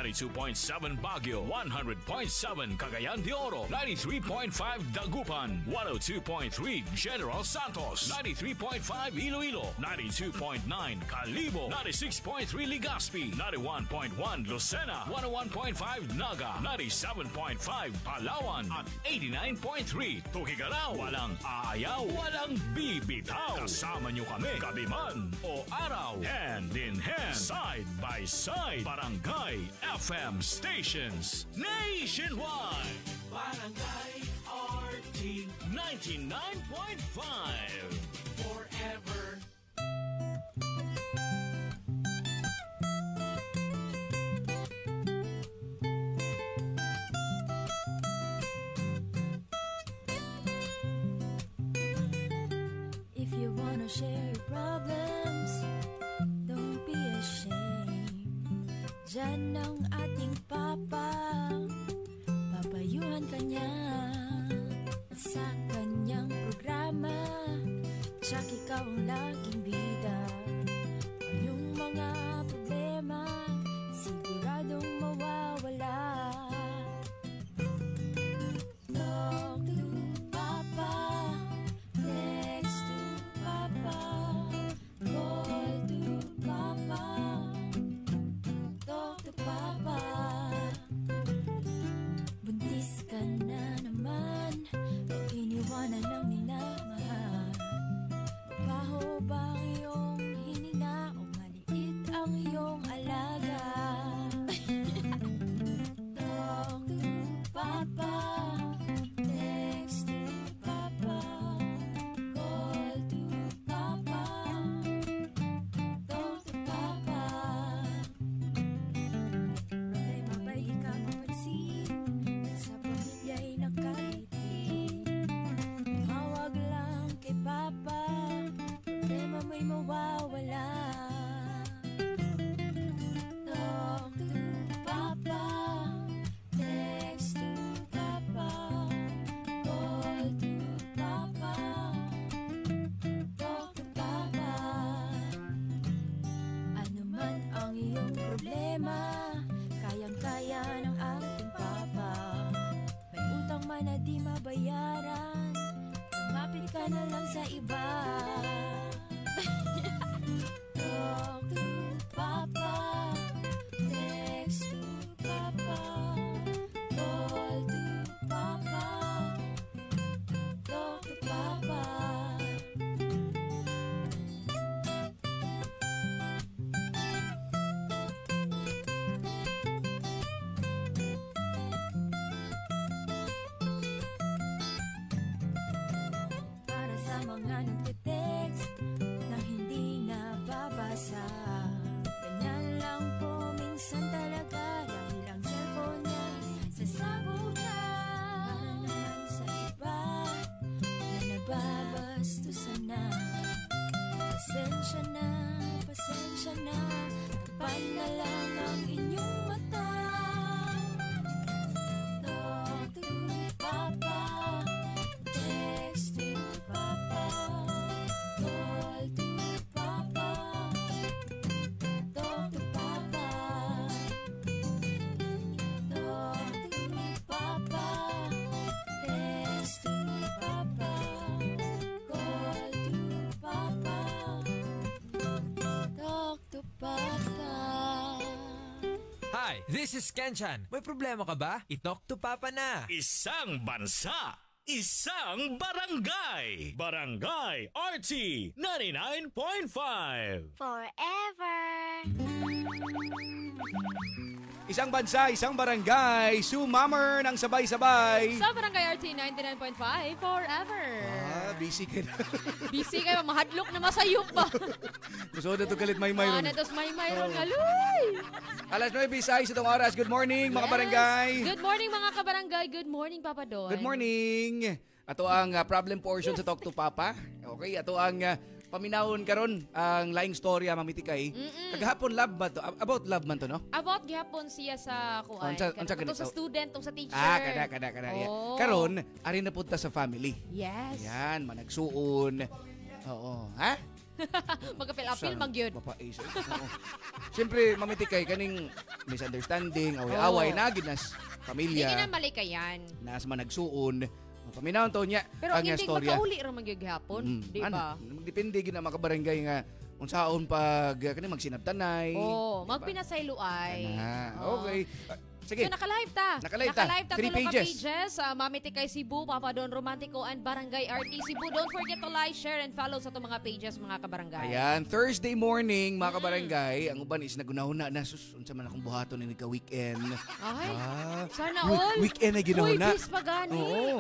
92.7 Baguio, 100.7 Cagayan de Oro, 93.5 Dagupan, 102.3 General Santos, 93.5 Iloilo, 92.9 Calibo, 96.3 Legazpi, 91.1 Lucena, 101.5 Naga, 97.5 Palawan, at 89.3 Tugigarao. Walang aayaw, walang bibitaw. Kasama nyo kami, gabi man o araw. Hand in hand, side by side. Barangay FM stations nationwide. Barangay RT 99.5 forever. If you wanna share your problems, don't be ashamed. Diyan ang ating papa, papayuhan ka niya. At sa kanyang programa, tsak ikaw ang laging bida. Ang iyong mga problema, siguradong mawawala. Talk to Papa, text to Papa, call to Papa. Talk to Papa. Buntis ka na naman, iniwanan ng minamahal. Baho ba ang iyong hininga o maliit ang iyong alaga? Talk to Papa, text to Papa, call to Papa. Talk to Papa. Problema ba'y ikaw mapansin? At sa pamilya'y nakalitin? Tumawag lang kay Papa, problema mo'y mawawala. Talk to Papa, text to Papa, call to Papa. Talk to Papa. Ano man ang iyong problema, kayang-kaya ng ating Papa. May utang man na di mabayaran, lumapit ka na lang sa iba. Talk to Papa, text to Papa, call to Papa. Talk to Papa. Para sa mga nagte-text na hindi nababasa, ganyan lang po minsan talaga dahil ang cellphone niya sasabog na. Para naman sa iba na nababastusan na, pasensya na, pasensya na, tapan na lang ang inyong mata. Talk to Papa, text to Papa, call to Papa. Talk to Papa. Talk to Papa, text to Papa, call to Papa. Talk to Papa. Hi, this is Kenchan. May problema ka ba? I-talk to Papa na. Isang bansa, isang barangay. Barangay RT 99.5 Forever. Isang bansa, isang barangay, sumammer ng sabay-sabay. Sa Barangay RT 99.5 forever. Busy ka na. Busy kayo, mahadlok na masayop ba? Gusto na ito kalit may mayroon. Natos may mayroon nga, luy! Alas 9, sa itong oras. Good morning, mga barangay. Good morning, mga kabarangay. Good morning, Papa Doy. Good morning. Ato ang problem portion sa Talk to Papa. Okay, ato ang paminahon karon ang laing storya mamitikay. Kagahapon love ba to? About love man to, no? About gihapon siya sa kuan. Unsa Ito sa student, tong sa teacher. Kada. Oh. Karon, ari na punta sa family. Yes. Yan, managsuon. Oo. Ha? Magka-apil, magyud. Mapais. Oo. Siyempre, mamitikay kaning misunderstanding, away-away, nagid nas Hindi pamilya, na malikayan. nas man nagsuon. Paminaw to niya. Pero ang hindi istorya. magkauli ra magyughapon, di ba? Depende gid na makabarangay nga unsaon pag kani magsinabtanay. Oh, magpinasayloay. Okay. Sige. So nakalive ta. Nakalive ta. Nakalive ta 3 tulo ka pages. pages. Mamiti kay Cebu, Papa Don Romantico and Barangay RT Cebu. Don't forget to like, share and follow sa itong mga pages mga kabarangay. Ayan, Thursday morning mga kabarangay, ang uban is nagunahuna na sus unsa man akong buhaton ni ka weekend. Ay, Ah, sana all. weekend ay Uy, ginahuna. bis pa gani. Oo.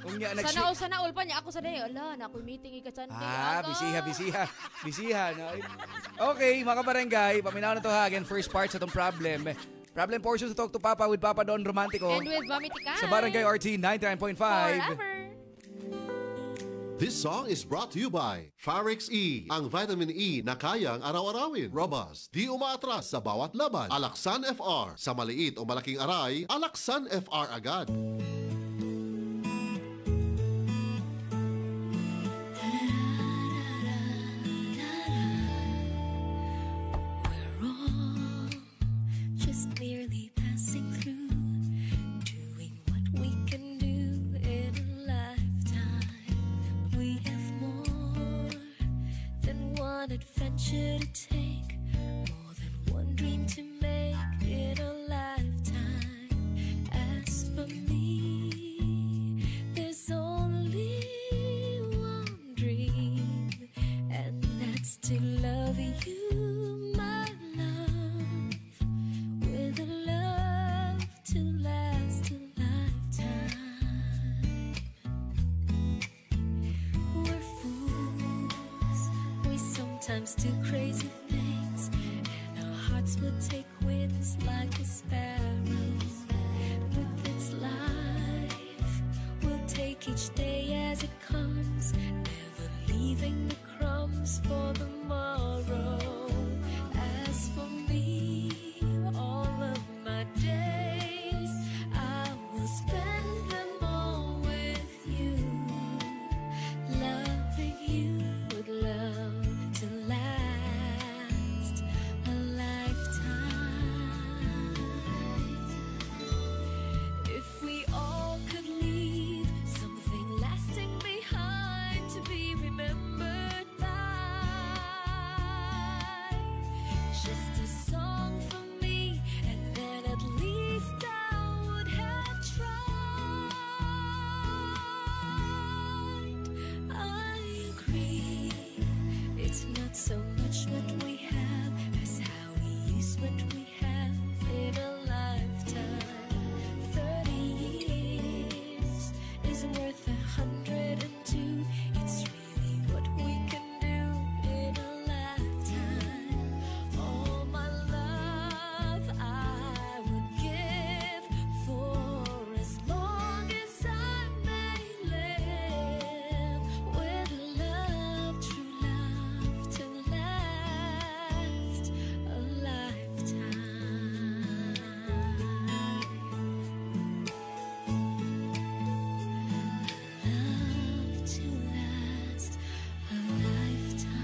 Unya Sana all pa niya. Ako sa day, ala, na ako'y meeting ika-Sunday. Bisiha. No? Okay, mga kabarangay, paminaw na to ha. Again, first part sa itong problem. Problem portion sa Talk to Papa with Papa Don Romantico. And with Mami Tikay. Sa Barangay RT 99.5. Forever. This song is brought to you by Farix E, ang vitamin E na kayang araw-arawin. Robust, di umaatras sa bawat laban. Alaksan FR, sa maliit o malaking aray, Alaksan FR agad. We're all just merely passing through, doing what we can do in a lifetime. We have more than one adventure to take, more than one dream to make in a lifetime. As for me, there's only one dream, and that's to love you, my love, with a love to last a lifetime. We're fools, we sometimes do crazy things, and our hearts will take wings like a sparrow. With its life, we'll take each day as it comes, never leaving the crumbs for the morrow. As for me, all of my days, I will spend them all with you, loving you with love to last a lifetime. If we all could leave something lasting behind to be remembered by, just a song for me, and then at least I would have tried. I agree, it's not so much what we have as how we use what we have in a lifetime. 30 years is worth 102. It's really what we can do in a lifetime. All my love I would give for as long as I may live, with a love, true love to last a lifetime. Love to last a lifetime.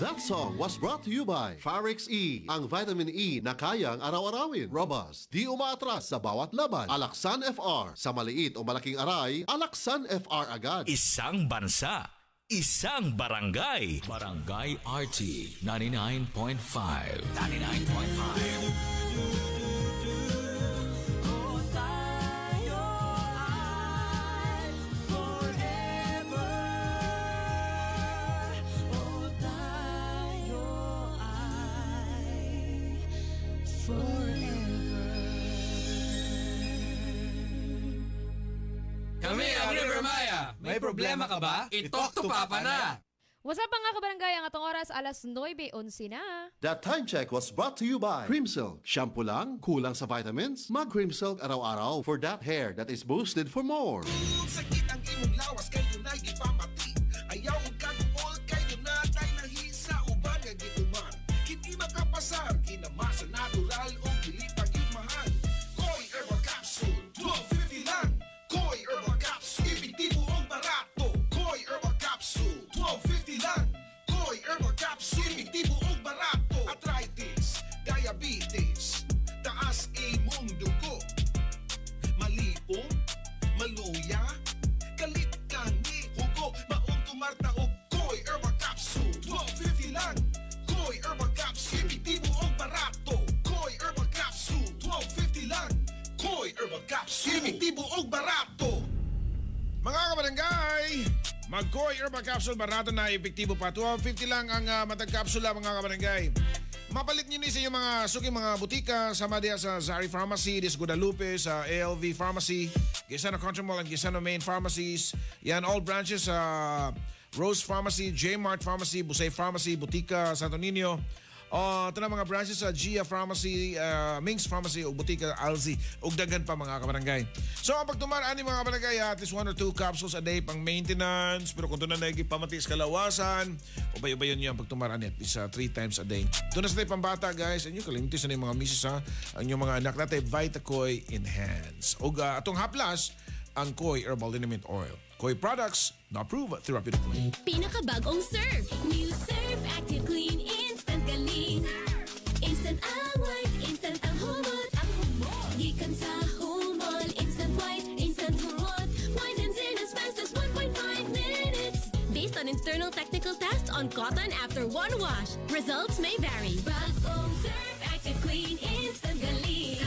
That song was brought to you by Farix E, ang vitamin E na kayang araw-arawin. Robust, di umaatras sa bawat laban. Alaksan FR, sa maliit o malaking aray, Alaksan FR agad. Isang bansa, isang barangay. Barangay RT 99.5. 99.5. Kami ang River Maya. May problema ka ba? I-talk to Papa na. What's up mga kabarangay? Ang atong oras alas 9:11 na. That time check was brought to you by Cream Silk. Shampoo lang, kulang sa vitamins? Mag Cream Silk araw-araw for that hair that is boosted for more. Sakit ang imong lawas kay dunay ipamati. Ayaw og kagumol kay dunay nahisa uban nga gituman. Hindi makapasa Mag-Koi Herbal Capsule, barato na epektibo pa. 250 lang ang matag kapsula mga kabarangay. Mapalit nyo ni sa inyong mga suking mga butika. Sama diya sa Zari Pharmacy, Dis Guadalupe, sa ALV Pharmacy, Gisano Country Mall, and Gisano Main Pharmacies. Yan, all branches sa Rose Pharmacy, J-Mart Pharmacy, Busay Pharmacy, Butika, Santo Niño. Ito na mga branches sa Gia Pharmacy, Minx Pharmacy, o Butika, Alzi, ug daghan pa mga kabarangay. So ang pagtumaraan ni mga kabarangay, at least 1 or 2 capsules a day pang maintenance, pero kung doon na pamatis kalawasan, ubay-ubay yun yung pagtumaraan at least 3 times a day. Doon na sa tayo pambata guys, and yung kalimtis na yung mga misis ha, ang yung mga anak natin, Vitacoy Enhance. O atong haplas, ang Koi Herbal Liniment Oil. Koi products na approved therapeutically. Pinakabagong Surf. New Surf Active Clean Instant Galing. Instant ang white, instant ang humot. Gikan sa humol, instant white, instant humot. Whitens in as fast as 1.5 minutes. Based on internal technical tests on cotton after one wash. Results may vary. Bagong Surf Active Clean Instant Galing.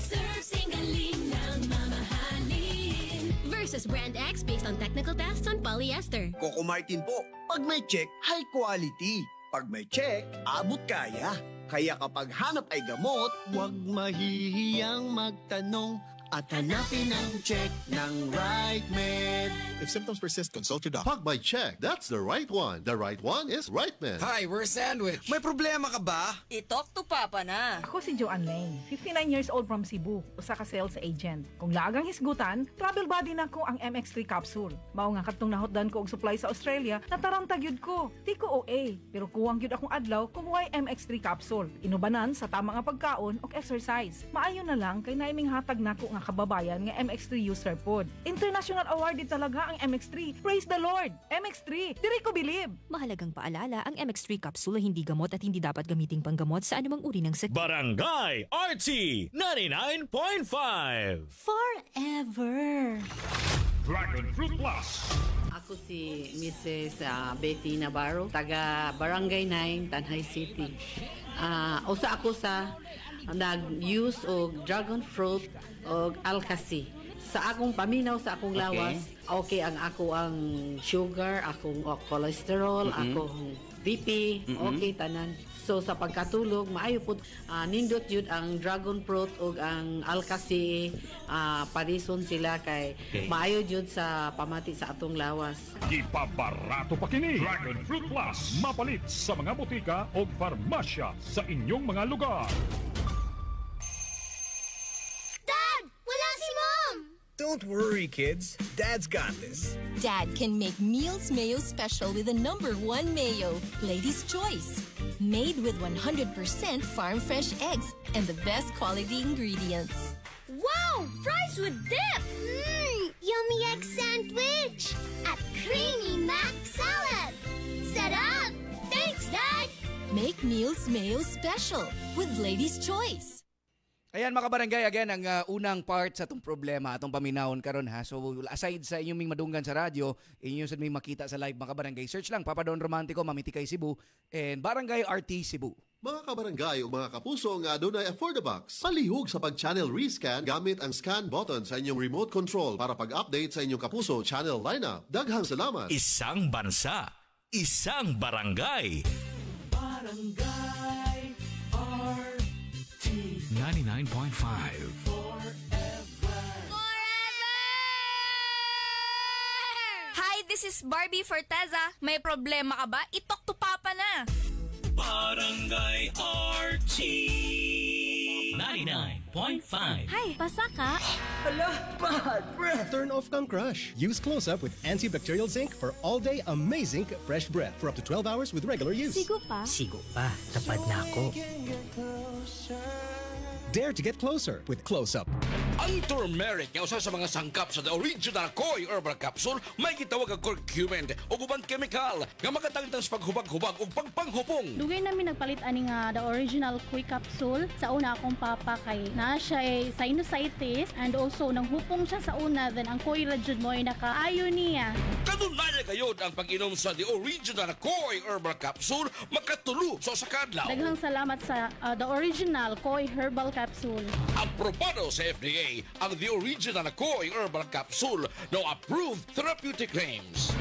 Surf Singaling ng mamahalin. Versus Brand X based on technical tests on polyester. Coco Martin po. Pag may check, high quality. Pag may check, abot kaya. Kaya kapag hanap ay gamot, huwag mahihiyang magtanong at hanapin ang check ng right med. If symptoms persist, consult your doctor. Pag may check, that's the right one. The right one is Right Med. Hi, we're Sandwich. May problema ka ba? I-talk to Papa na. Ako si Joanne Lane, 59 years old from Cebu, usa ka sales agent. Kung lagang hisgutan, travel buddy na ko ang MX3 capsule. Mao nga katong nahotdan ko og supply sa Australia, natarantag yun ko. Di ko OA, pero kuwang yun akong adlaw kumuhay MX3 capsule. Inubanan sa tama nga pagkaon og exercise. Maayo na lang kay naiming hatag nako nga kababayan nga MX3 user pod. International awarded talaga ang MX3. Praise the Lord! MX3, diri ko believe! Mahalagang paalala, ang MX3 capsule ay hindi gamot at hindi dapat gamiting panggamot sa anumang uri ng sakit. Barangay RT 99.5 Forever! Dragon Fruit Plus. Ako si Mrs. Betty Navarro, taga Barangay 9, Tanhay City. Usa ako sa nag-use og dragon fruit og alkasi. Sa akong paminaw, sa akong lawas, okay ang ako ang sugar, akong cholesterol, akong BP, okay tanan. So sa pagkatulog, maayo po nindot yun ang dragon fruit ug ang alkasi, parison sila kay maayo yun sa pamati sa atong lawas. Ipabarato pa kini Dragon Fruit Plus, mapalit sa mga botika o farmasya sa inyong mga lugar. Dad! Wala si Mom! Don't worry, kids. Dad's got this. Dad can make meals mayo special with the #1 mayo, Lady's Choice. Made with 100% farm fresh eggs and the best quality ingredients. Wow! Fries with dip! Yummy egg sandwich! At creamy mac salad! Sarap! Thanks, Dad! Make meals mayo special with Lady's Choice. Ayan mga barangay, again, ang unang part sa itong problema, atong paminahon karon ha. So aside sa inyong madunggan sa radyo, inyo sa may makita sa live mga barangay, search lang Papa Don Romantico, Mamiti Kay Cebu, and Barangay RT Cebu. Mga kabarangay o mga kapuso nga adunay afford the box. Palihog sa pag-channel rescan gamit ang scan button sa inyong remote control para pag-update sa inyong kapuso channel lineup. Daghang salamat. Isang bansa, isang barangay. Barangay RT 99.5 Hi, this is Barbie Forteza. May problema ka ba? I-talk to Papa na. Barangay RT 99.5 Hi, basa ka? Hala, bad breath. Turn off kang crush. Use Close-Up with antibacterial zinc for all-day amazing fresh breath for up to 12 hours with regular use. Sigo pa? Sigo pa. Tapad na ako. Dare to get closer with Close-Up. Ang turmeric nga usa sa mga sangkap sa the original Koi Herbal Capsule may gitawag ang curcumin o ubang chemical nga makatangtang sa paghubag-hubag o pagpanghupong. Dugay namin nagpalit ani nga the original Koi capsule sa una akong papa kay na siya ay sinusitis and also nang hupong siya sa una, then ang Koi ra jud mo ay nakaayo niya. Kanunay kayo ang pag-inom sa the original Koi Herbal Capsule makatulo sa sakadlaw. Daghang salamat sa the original Koi Herbal Capsule. Aprobado sa FDA ang the original Koi Herbal Capsule, no approved therapeutic claims.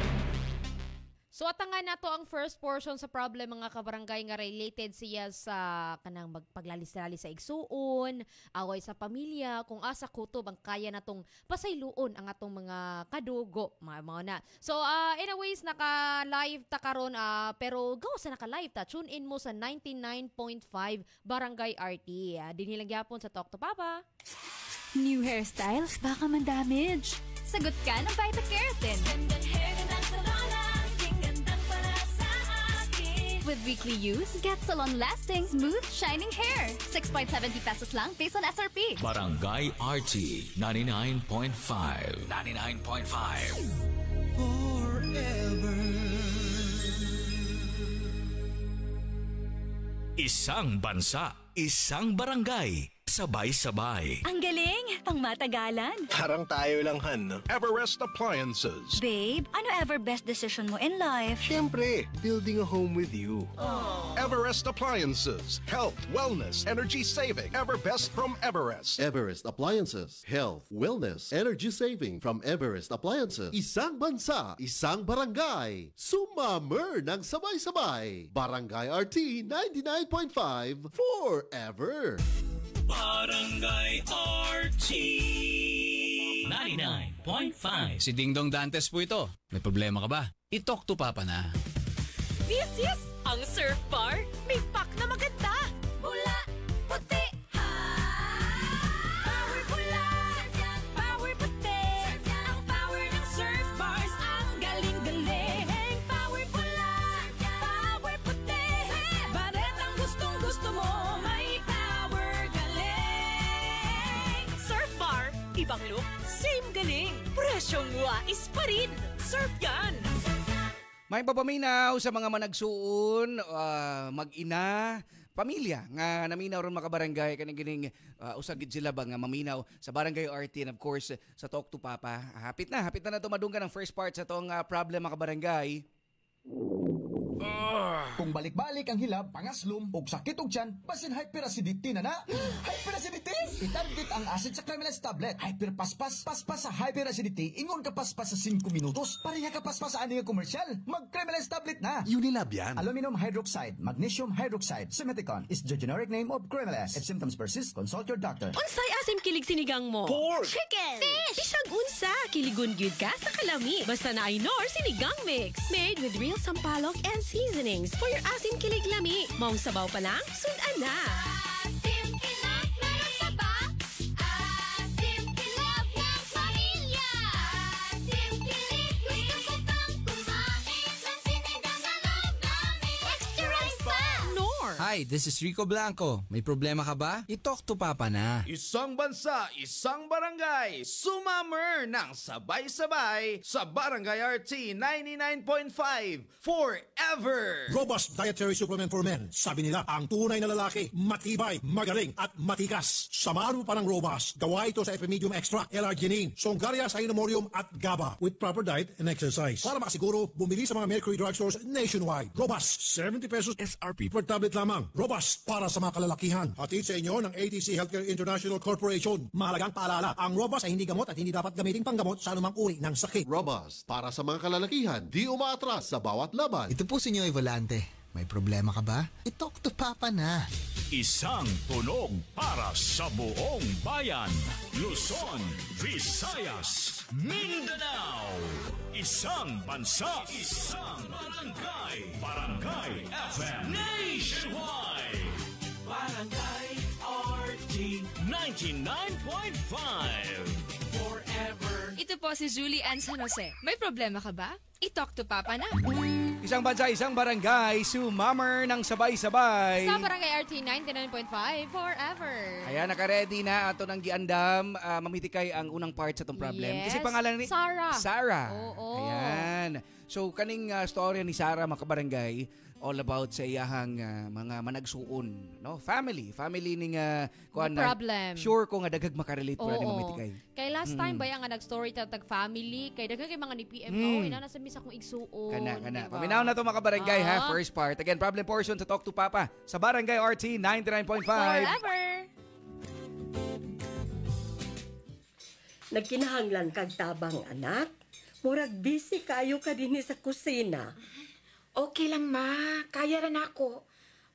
So atangan nato ang first portion sa problem mga kabarangay nga related siya sa kanang paglalis-lalis sa igsuon, away sa pamilya, kung asa kutob ang kaya natong pasayloon ang atong mga kadugo, mga na. So anyways naka-live ta karon pero gawa sa naka-live ta, tune in mo sa 99.5 Barangay RT. Dinhi lang gyapon sa Talk to Papa. New hairstyles, baka man-damage. Sagot ka ng Vita-Keratin. Gandang hair, gandang salon, gandang para sa akin. With weekly use, get salon-lasting, smooth, shining hair. 6.70 pesos lang based on SRP. Barangay RT 99.5. 99.5. Forever. Isang bansa, isang barangay, sabay-sabay. Ang galing! Pangmatagalan. Parang tayo lang, Han, no? Everest Appliances. Babe, ano ever best decision mo in life? Siyempre, building a home with you. Everest Appliances. Health, wellness, energy saving. Everbest from Everest. Everest Appliances. Health, wellness, energy saving from Everest Appliances. Isang bansa, isang barangay. Sumamer ng sabay-sabay. Barangay RT 99.5 forever. Barangay RT 99.5. Si Dingdong Dantes po ito. May problema ka ba? I-talk to Papa na. This is ang Surf Bar. May pack na maganda. Bula, puti, power bula, power puti. Ang power ng Surf Bars, ang galing-galing. Power bula, power puti. Baret ang gustong-gusto mo, may power galing. Surf Bar, ibang look, same galing. Presyong wais pa rin. Surf yan. May papaminaw sa mga managsuon, mag-ina, pamilya nga naminaw ron makabarangay kaning usagid sila ba nga maminaw sa Barangay RT and of course sa Talk to Papa. Hapit na to madunggan ang first part sa tong problem makabarangay. Kung balik-balik ang hilab, pangaslom, og sakit og tiyan, basin hyperacidity na na. Hyperacidity? Itarget ang acid sa Cremeles tablet. Hyperpaspas, paspas sa hyperacidity, ingon ka paspas sa 5 minutos. Pareha ka paspas sa aning komersyal. Mag Cremeles tablet na. Unilab yan. Aluminum hydroxide, magnesium hydroxide, Simeticon is the generic name of Cremeles. If symptoms persist, consult your doctor. Unsay asim kilig sinigang mo? Pork! Chicken! Fish! Bisag unsa, kiligon gyud ka sa kalami. Basta na Nor sinigang mix. Made with real sampalok and seasonings for your asim kilig lami. Maong sabaw pa lang, sudan na. Asim kilap, meron pa ba? Asim kilap ng pamilya. Asim kilig, gusto ko pang kumain ng sinigang na loob namin. Extra rice pa! Nor! Hi, this is Rico Blanco. May problema ka ba? I-talk to Papa na. Isang bansa, isang barangay, sumamer ng sabay-sabay sa Barangay RT 99.5 forever! Robust Dietary Supplement for Men. Sabi nila, ang tunay na lalaki, matibay, magaling, at matikas. Samahan mo pa ng Robust. Gawa ito sa Epimedium Extra, L-Arginine, Songaria Cynomorium at GABA with proper diet and exercise. Para makasiguro, bumili sa mga Mercury Drugstores nationwide. Robust, 70 pesos SRP per tablet lamang. Robust, para sa mga kalalakihan. Hatid sa inyo ng ATC Healthcare International Corporation. Mahalagang paalala, ang Robust ay hindi gamot at hindi dapat gamitin panggamot sa anumang uri ng sakit. Robust, para sa mga kalalakihan, di umaatras sa bawat laban. Ito po si Nyoy Volante. May problema ka ba? I-talk to Papa na. Isang tunog para sa buong bayan. Luzon, Visayas, Mindanao. Isang bansa, isang barangay. Barangay FM Nationwide. Barangay RT 99.5 forever. Ito po si Julie Ann San Jose. May problema ka ba? I-talk to Papa na. Isang bansa, isang barangay, sumamer ng sabay-sabay. Sa Barangay RT 99.5 forever. Ayan, naka-ready na ato ng giandam. Mamitikay ang unang part sa itong problem. Yes. Kasi pangalan ni Sarah. Oo. Ayan. So, kaning storya ni Sarah, makabarangay, all about sa iyahang mga managsuon, no? Family ning kuan na problem. Sure ko nga daghag makarelate pala ni mamitikay. Kay last time ba nga nag-story tag family, kay daghag kay mga ni PMO, ina nasa misa kong igsuon. Kana. Diba? Paminaw na to makabarangay ha, first part. Again, problem portion sa Talk to Papa sa Barangay RT 99.5. Forever. Nagkinahanglan kag tabang anak, murag busy kayo ka dinhi sa kusina. Okay lang, ma. Kaya rin ako.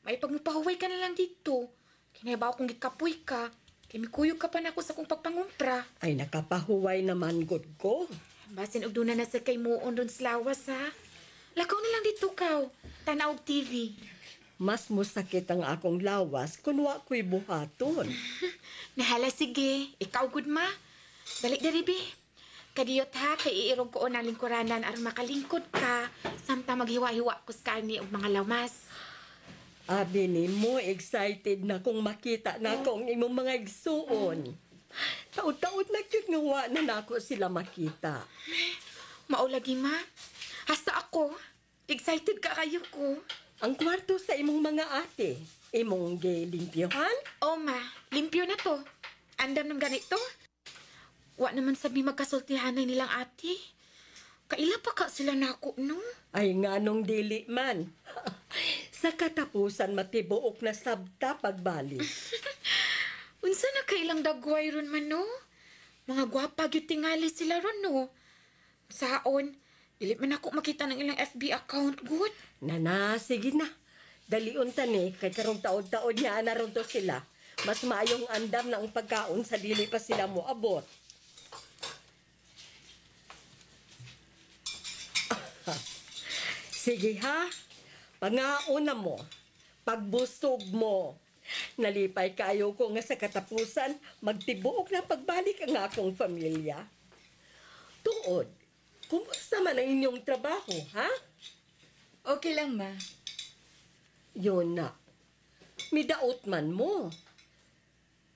May pagmupahuway ka na lang dito. Kinabaw kong gikapoy ka. Kimikuyog ka pa na ako sa kong pagpangumpra. Ay, nakapahuway naman good ko. Basin og doon na sa kay muon doon sa lawas, ha? Lakaw na lang dito, kaw. Tanaw og TV. Mas musakit ang akong lawas kung wa ko'y buhaton. Nahala, sige. Ikaw, good ma. Dali, daribi. Kadiyot ha, kay iirog ko ang lingkuranan aron makalingkod ka. Samtang maghiwa-hiwa ko sa karni og mga lamas. Abi ni mo, excited na kung makita na kong imong mga igsuon. Taod-taod na cute nga wa na nako sila makita. Maulagi, ma. Hasta ako. Excited ka kayo ko. Ang kwarto sa imong mga ate, imong gilimpyohan? O, ma. Limpyo na to. Andam ng ganito. Wa naman sabi magkasultihanay nilang ate. Kaila pa ka sila nako, no? Ay nga nung dili man. Sa katapusan matibuok na sabta pagbalik. Unsa na kailang dagway ron man, no? Mga gwapa gyud tingali sila ron, no? Saon, dili man ako makita ng ilang FB account, good? Nana, sige na. Dalion tani, kay karong taod-taod niya na ron to sila. Mas maayong andam na ang pagkaon sa dili pa sila mo abot. Sige ha, pangauna mo, pagbusog mo. Nalipay kayo ko nga sa katapusan, magtibuok na pagbalik ang akong pamilya. Tuod, kumusta man ang inyong trabaho, ha? Okay lang, ma. Yun na. Midaot man mo.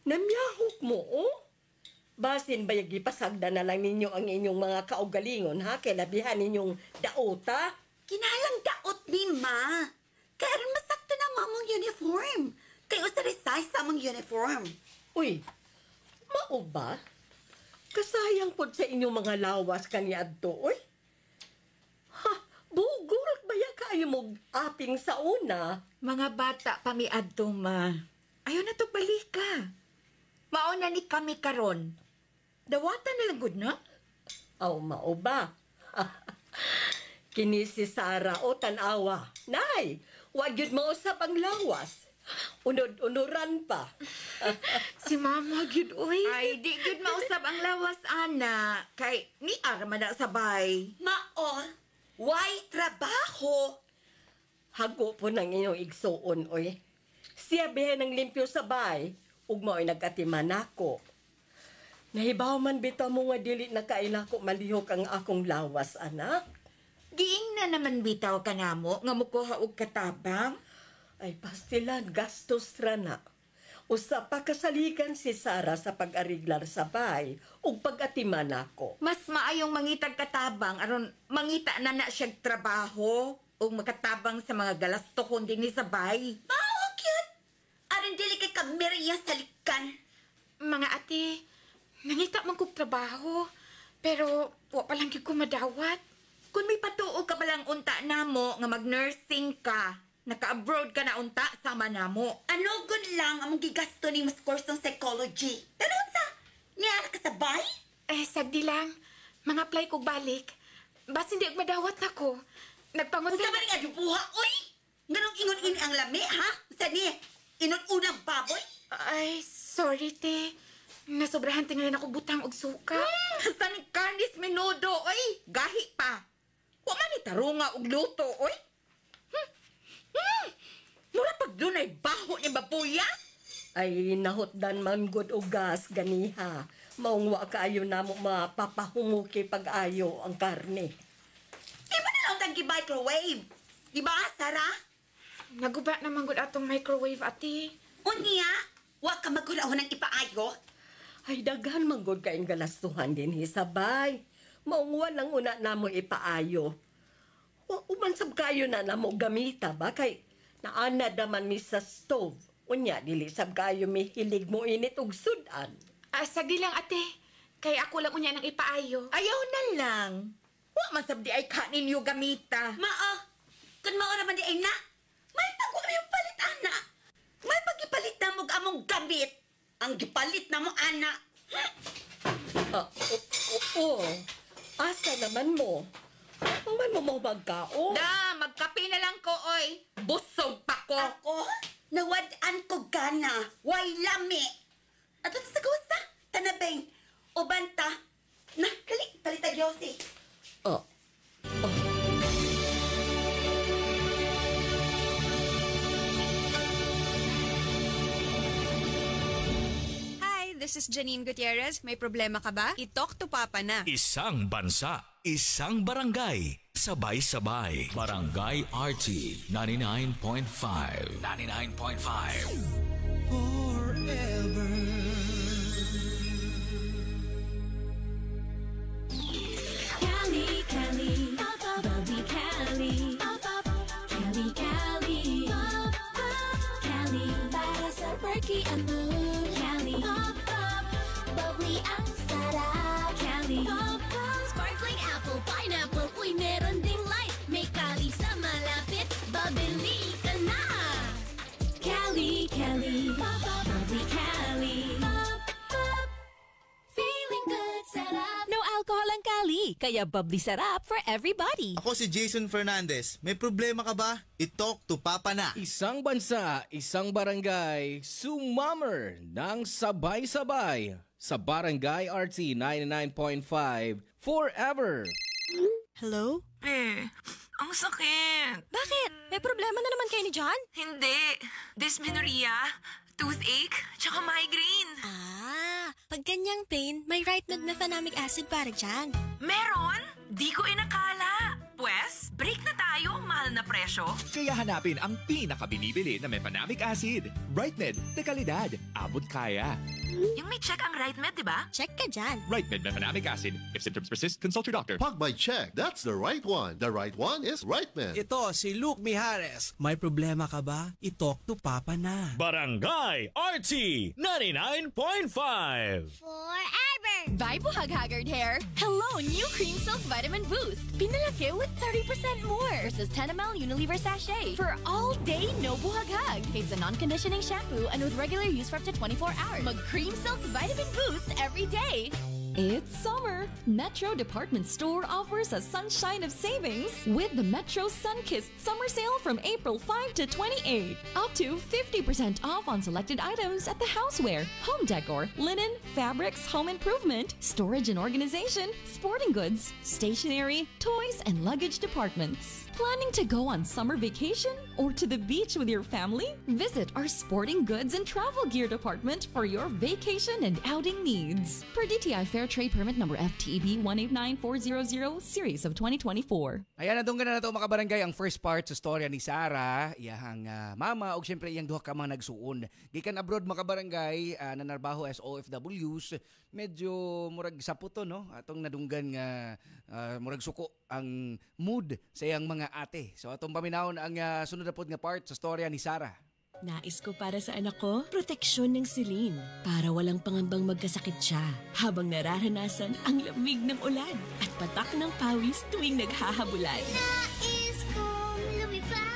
Namyahok mo, oh? Basin ba ipasagda na lang ninyo ang inyong mga kaugalingon, ha? Kailabihan ninyong daota? Kinalang daot ni ma. Kaya rin masakto na mo among uniform. Kayo sa resize sa among uniform. Uy, mao ba? Kasayang po sa inyong mga lawas kaniadto, uy. Ha, bugol baya kayo mo aping sa una. Mga bata pamiadto, ma. Ayaw na to balika. Mauna ni kami karon. Dawatan na lang good na? Aw, mao ba? Kini si Sara o tanawa. Nay, wag yun mausap ang lawas. Unod-unuran pa. Si Mama gyud oy. Ay, di gyud mausap ang lawas, ana. Kay ni arma na sabay. Mao, why trabaho? Hago po ng inyong igsuon, oy. Siya bihen ng limpyo sabay, ug mao'y nagatiman ako. Nahibaw man bitaw mo nga dili na kaila ko malihok ang akong lawas, anak. Giing na naman bitaw ka na mo, nga mukuha og katabang. Ay, pastilan, gastos ra na. Usa pa kasalikan si Sara sa pag-ariglar sa bay ug pag-atiman ako. Mas maayong mangitag katabang aron mangita na siyang trabaho o makatabang sa mga galastohon din ni sabay. Mao, cute! Aron dili kay kamerya sa likan. Mga ate, nangita man kong trabaho, pero wa pa lang gyud ko madawat. Kung may patuo ka palang unta na mo nga mag-nursing ka, naka-abroad ka na unta sama na mo. Ano gun lang ang gigasto ni mas course ng psychology? Tanong sa, niara ka sa bay? Sagdi lang. Mga apply ko balik. Bas hindi madawat ako. Nagpangon ka. Usa man nga dubuha, oy! Ganong ingon-ingon ang lami, ha? Usa ni, inun-unang baboy? Ay, sorry, te. Nasobrahan tingnan ako butang og suka. Hasta ni Carnis Menudo, oy! Gahi pa! Wa man ni tarunga og luto, oy! Mura pag doon ay baho ni babuya? Ay, nahotdan man good og gas, ganiha. Maungwa kaayo na mo mapapahumuki pag-ayo ang karne. Di ba na lang tang microwave? Di ba, Sara? Naguba naman good atong microwave, ate. Unya, wa ka magulahon ng ipaayo? Ay, daghan man good kaing galastuhan din hisabay. Maungwa lang una na mo ipaayo. Umansab kayo na mo gamita ba? Kay naana naman mi sa stove. Unya, dili sab kayo mi hilig mo init og sudan. Sagdi lang, ate. Kay ako lang unya nang ipaayo. Ayaw na lang. Wa man sab di ay kanin yung gamita. Maa, kun mao naman di ay na, may pag yung palit, ana. May pagipalit na mo among gamit. Ang gipalit na mo, ana. Oo. Asa naman mo? Ang man mo magkao? Da, magkape na lang ko, oy. Busog pa ko. Ako? Nawad-an ko gana. Way lami. At sa gusta, tanabeng. Ubanta. Na, kali, palita Yossi. Oh. Hi, this is Janine Gutierrez. May problema ka ba? I-talk to Papa na. Isang bansa, isang barangay, sabay-sabay. Barangay RT 99.5. 99.5. Forever. Cali, Cali, Bobby Cali, Cali, Cali, Cali, para sa perky ang mood. Cali, bubbly ang sarap. Cali, sparkling apple, pineapple, uy meron ding light. May Cali sa malapit, babili ka na. Cali, Cali, bubbly Cali, feeling good, sarap. No alcohol ang Cali, kaya bubbly sarap for everybody. Ako si Jason Fernandez. May problema ka ba? I-talk to Papa na. Isang bansa, isang barangay, sumammer ng sabay-sabay sa Barangay RT 99.5 forever. Hello? Ang sakit. Bakit? May problema na naman kayo ni John? Hindi. Dysmenorrhea, toothache, tsaka migraine. Pag ganyang pain, may right mefenamic acid para dyan. Meron? Di ko inakala. Pwes, break na tayo, mahal na presyo. Kaya hanapin ang pinakabinibili na mefenamic acid. RightMed, de kalidad. Abot kaya. Yung may check ang RightMed, di ba? Check ka dyan. RightMed mefenamic acid. If symptoms persist, consult your doctor. Pag may check, that's the right one. The right one is RightMed. Ito, si Luke Mijares. May problema ka ba? I-talk to Papa na. Barangay RT 99.5. Forever! Bye, Buhag-Haggard Hair! Hello, new Cream Silk Vitamin Boost. Pinalaki with 30% more versus 10 ml Unilever sachet. For all day, no buhag-hag. It's a non-conditioning shampoo and with regular use for up to 24 hours. Mag-Cream Silk Vitamin Boost every day. It's summer. Metro Department Store offers a sunshine of savings with the Metro Sunkissed Summer Sale from April 5 to 28. Up to 50% off on selected items at the houseware, home decor, linen, fabrics, home improvement, storage and organization, sporting goods, stationery, toys, and luggage departments. Planning to go on summer vacation or to the beach with your family? Visit our sporting goods and travel gear department for your vacation and outing needs. Per DTI Fair Trade Permit number FTEB 189400 series of 2024. Ayan, nadunggan na nato mga barangay ang first part sa storya ni Sarah, iyang mama ug syempre iyang duha ka mga nagsuon. Gikan abroad mga barangay, nanarbaho as OFWs, medyo murag saputo no atong nadunggan nga murag suko ang mood sa iyang mga ate. So atong paminawon ang sunod na pod nga part sa storya ni Sarah. Nais ko para sa anak ko, proteksyon ng silin para walang pangambang magkasakit siya habang nararanasan ang lamig ng ulan at patak ng pawis tuwing naghahabulan. Nais kong lumipad.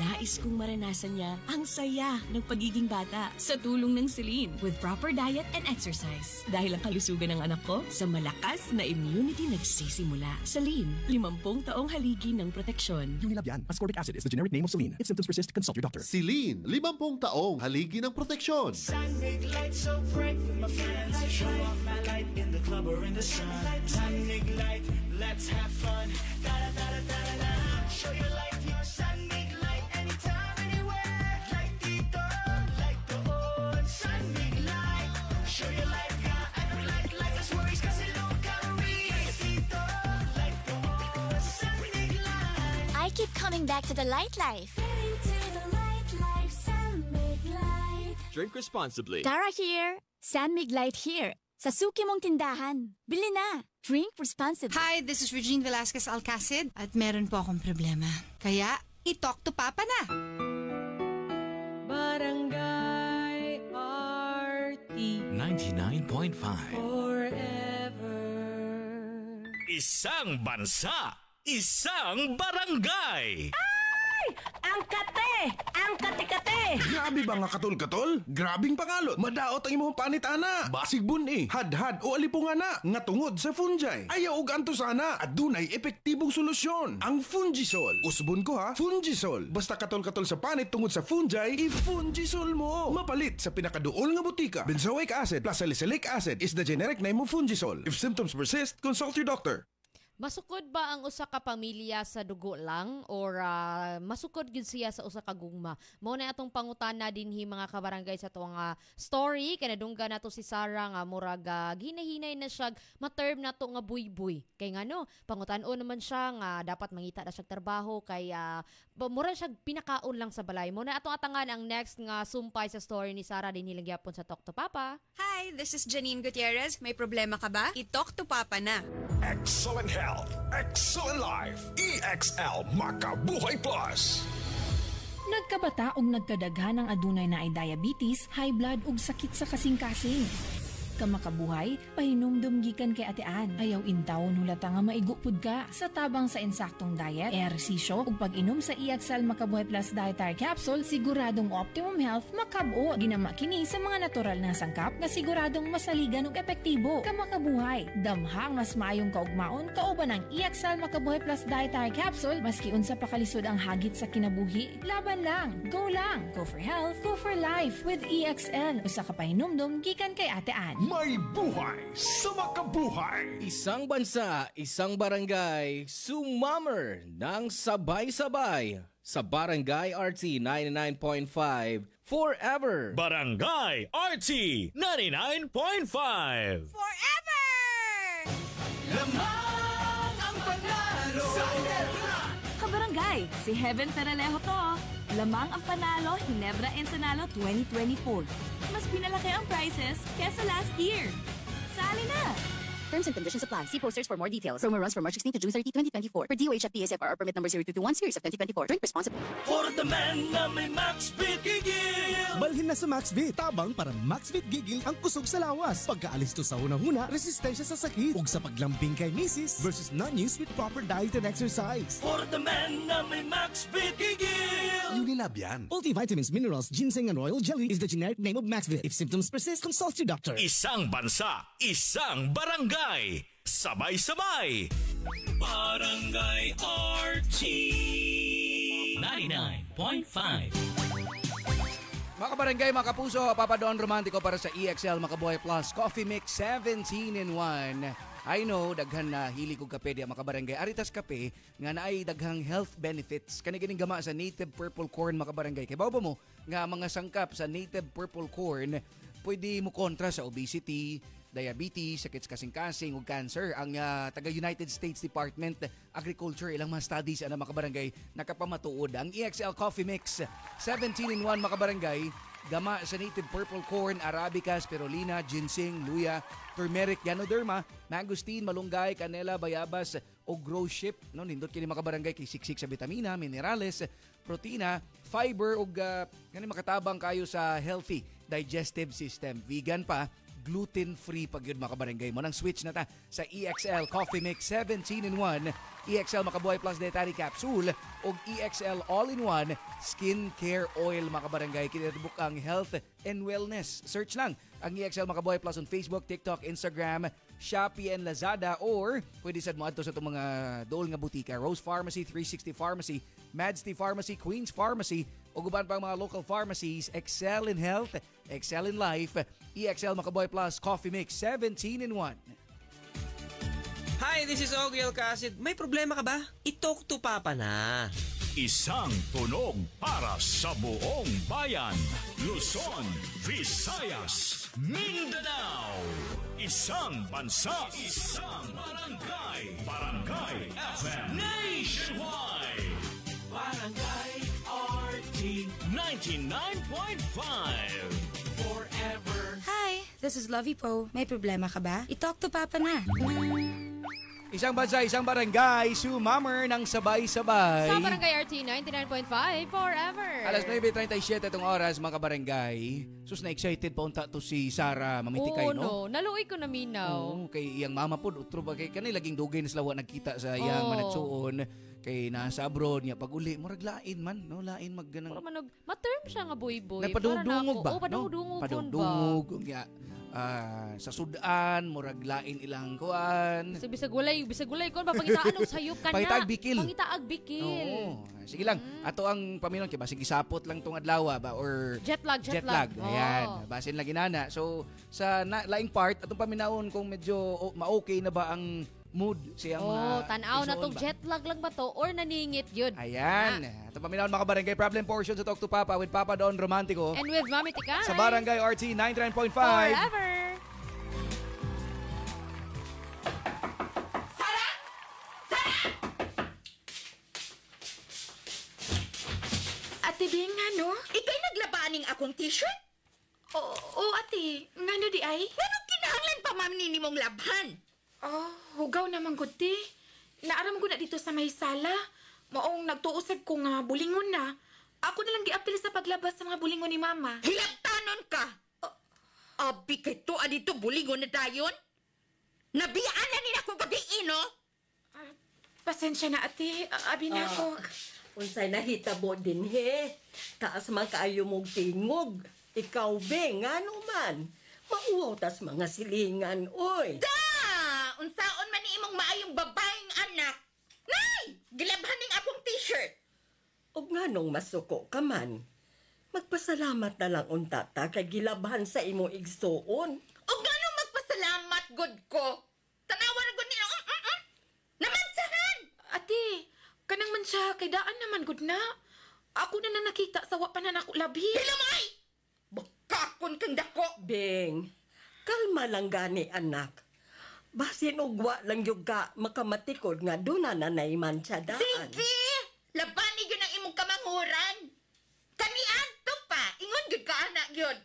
Nais kong maranasan niya ang saya ng pagiging bata sa tulong ng silin with proper diet and exercise. Dahil ang kalusugan ng anak ko sa malakas na immunity nagsisimula. Saline, 50 taong haligi ng proteksyon. Unilabian, ascorbic acid is the generic name of Celine. If symptoms persist, consult your doctor. Celine, 50 taong haligi ng proteksyon. Sunbig light so bright with my friends. Show off my light in the club or in the sun. Sunbig light, let's have fun. Da da da da da da. Show your light, your Sunbig light anytime, anywhere. Light dito, light doon. Sunbig light, show your light ka. Ano like us worries kasi low calories. Dito, light doon. Sunbig light. I keep coming back to the light life. Into the light life, Sunbig light. Drink responsibly. Tara here. Sunmig Light here. Sa suki mong tindahan. Bili na. Drink responsibly. Hi, this is Regine Velasquez Alcacid at meron po akong problema. Kaya, i-talk to Papa na. Barangay RT 99.5. Forever. Isang bansa, isang barangay. Ay! Ang kate! Ang kate-kate! Grabe ba nga katol-katol? Grabing pangalot. Madaot ang imong panit ana. Basig buni, hadhad o alipungana nga tungod sa fungi. Ayaw og anto sana at dunay epektibong solusyon. Ang Fungisol. Usbon ko ha, Fungisol. Basta katol-katol sa panit tungod sa fungi, i-Fungisol mo. Mapalit sa pinakaduol nga butika. Benzoic acid plus salicylic acid is the generic name of Fungisol. If symptoms persist, consult your doctor. Masukod ba ang usa ka pamilya sa dugo lang or masukod gyud siya sa usa ka gugma? Mao na atong pangutana dinhi mga kabarangay sa tuwang story kay nadungga nato si Sarah nga murag ginahinay na siya ma-term nato nga buy-buy. Kay ngano, pangutan-o naman siya nga dapat mangita na siya trabaho kay mura siya pinakaon lang sa balay. Mao na atong atangan ang next nga sumpay sa story ni Sarah dinhi lang gyapon sa Talk to Papa. Hi, this is Janine Gutierrez. May problema ka ba? I-Talk to Papa na. Excellent health, excellent life. EXL Makabuhay Plus. Nagkabata og nagkadaghan ang adunay na ay diabetes, high blood ug sakit sa kasing-kasing. Kamakabuhay, pahinumdum gikan kay atean. Ayaw intawon hulata nga maigupod ka sa tabang sa insaktong diet, ehersisyo ug pag-inom sa EXL Makabuhay Plus Dietary Capsule, siguradong optimum health makab-o. Ginama kini sa mga natural na sangkap nga siguradong masaligan ug epektibo. Kamakabuhay, damhang mas maayong kaugmaon kauban ang EXL Makabuhay Plus Dietary Capsule maski unsa pa kalisod ang hagit sa kinabuhi. Laban lang, go for health, go for life with EXL. Usa ka pahinumdum gikan kay atean. May buhay sa makabuhay. Isang bansa, isang barangay, sumammer ng sabay-sabay sa Barangay RT 99.5 forever. Barangay RT 99.5 Forever! Lamang ang panalo! Kabarangay, si Heaven Teralejo to. Lamang ang panalo, Ginebra Ensenalo 2024. Mas pinalaki ang prices kesa last year. Sali na! Terms and conditions apply. See posters for more details. Promo runs from March 16 to June 30, 2024. Per DOH at PSFR permit number 0221 series of 2024. Drink responsibly. For the man na may MaxVit Gigil! Balhin na sa MaxVit. Tabang para MaxVit Gigil ang kusog sa lawas. Pagkaalis to sa unang-una, resistensya sa sakit. Ug sa paglambing kay misis versus non-use with proper diet and exercise. For the man na may MaxVit Gigil! Unilab yan. Multivitamins, minerals, ginseng, and royal jelly is the generic name of MaxVit. If symptoms persist, consult your doctor. Isang bansa, isang barangay. Sabay-sabay. Barangay RT 99.5. Mga kabarangay, mga kapuso, Papa Don Romantico para sa EXL Makabuhay Plus Coffee Mix 17-in-1. I know, daghan na hili kong kape di mga kabarangay. Aritas kape nga naay daghang health benefits. Kani-ganing gama sa native purple corn mga kabarangay. Kay bawa mo nga mga sangkap sa native purple corn, pwede mo kontra sa obesity, diabetes, sakit kasing-kasing ug cancer. Ang taga United States Department Agriculture ilang mga studies ana mga kabarangay nakapamatuod ang EXL Coffee Mix 17-in-1 mga kabarangay. Gama sa native purple corn, arabica, spirulina, ginseng, luya, turmeric, ganoderma, mangosteen, malunggay, canela, bayabas o grow ship. No, nindot kini mga kabarangay kay siksik sa vitamina, minerales, protina, fiber ug kani makatabang kayo sa healthy digestive system. Vegan pa, gluten-free pag yun mga kabarangay mo. Nang switch na ta sa EXL Coffee Mix 17-in-1, EXL Makabuhay Plus Dietary Capsule o EXL All-in-1 Skin Care Oil mga kabarangay. Kinatubok ang health and wellness. Search lang ang EXL Makabuhay Plus on Facebook, TikTok, Instagram, Shopee and Lazada, or pwede sad mo adto sa itong mga dool nga butika. Rose Pharmacy, 360 Pharmacy, Mads T Pharmacy, Queens Pharmacy, o guban pang mga local pharmacies. Excel in health, excel in life. EXL Makabuhay Plus Coffee Mix 17-in-1. Hi, this is Ogie Alcacid. May problema ka ba? I-Talk to Papa na. Isang tunog para sa buong bayan. Luzon, Visayas, Mindanao. Isang bansa, isang barangay. Barangay FM Nationwide. Barangay RT 99.5 Forever. Hi, this is Lovey Po. May problema ka ba? I-Talk to Papa na. Isang bansa, isang barangay, sumammer ng sabay-sabay. Sa Barangay RT 99.5 forever. Alas 9:37 itong oras, mga kabarangay. Sus, na-excited pa unta to si Sarah Mamitikay, no? Naluoy ko na minaw. Kay iyang mama po, utro ba kay kanay laging dugay na slawa nagkita sa iyang managsuon. Kay nasa abroad niya, pag uli, murag lain man, no? Lain magganang... Ma-term siya nga boy-boy. Napadungdungog ba? Padungdungog ba? Padungdungog. Sa sudan, murag lain ilang kuan. Sa bisag walay kon ba pangitaan og sayop ka na. Pangitaag bikil. Pangitaag bikil. Oo. Sige lang. Ato ang paminon kay basig isapot lang tong adlaw ba or jet lag. Ayan. Basin lang ginana. So sa laing part atong paminaon kung medyo ma-okay na ba ang mood siyang mga tanaw na tong jet lag lang ba to or naningit yun. Ayan. Atong paminaon mga barangay problem portion sa Talk to Papa with Papa Don Romantico. And with Mami Tikay. Sa Barangay RT 99.5. Forever. Ate Bing, ano? Ika'y naglabaning akong t-shirt? Oo, ate. Ngano di ay? Ngano kinahanglan pa mamnini mong labhan? Hugaw naman ko, ti. Naaram ko na dito sa may sala. Maong nagtuusag ko nga bulingon na. Ako na lang giapil sa paglabas sa mga bulingon ni Mama. Hilabtanon ka! Abi kay to, adito bulingon na dayon? Nabiyaan na nila ko gabi, no? Pasensya na, ate. Abi na ako. Unsay nahitabo din, he. Taas man kaayo mong tingog. Ikaw, be, nga naman. Mauwaw tas mga silingan, oy. Unsaon man ni imong maayong babaeng anak. Nay! Gilabhaning akong t-shirt. Og nga nung masuko ka man, magpasalamat na lang untata kay gilabhan sa imo igsuon. Og nga nung magpasalamat, good ko. Tanawan na good niyo. Namansahan! Ate, kanang man siya, kay daan naman good na. Ako na nakita sa wapanan ako labi. Hilamay! Bakakon kang dako. Bing, kalma lang gani, anak. Basin ugwa lang yung ka makamatikod nga doon na nanayman siya daan. Sige! Labani yun ang imong kamanguran. Kanian to pa. Ingon yun ka anak yun.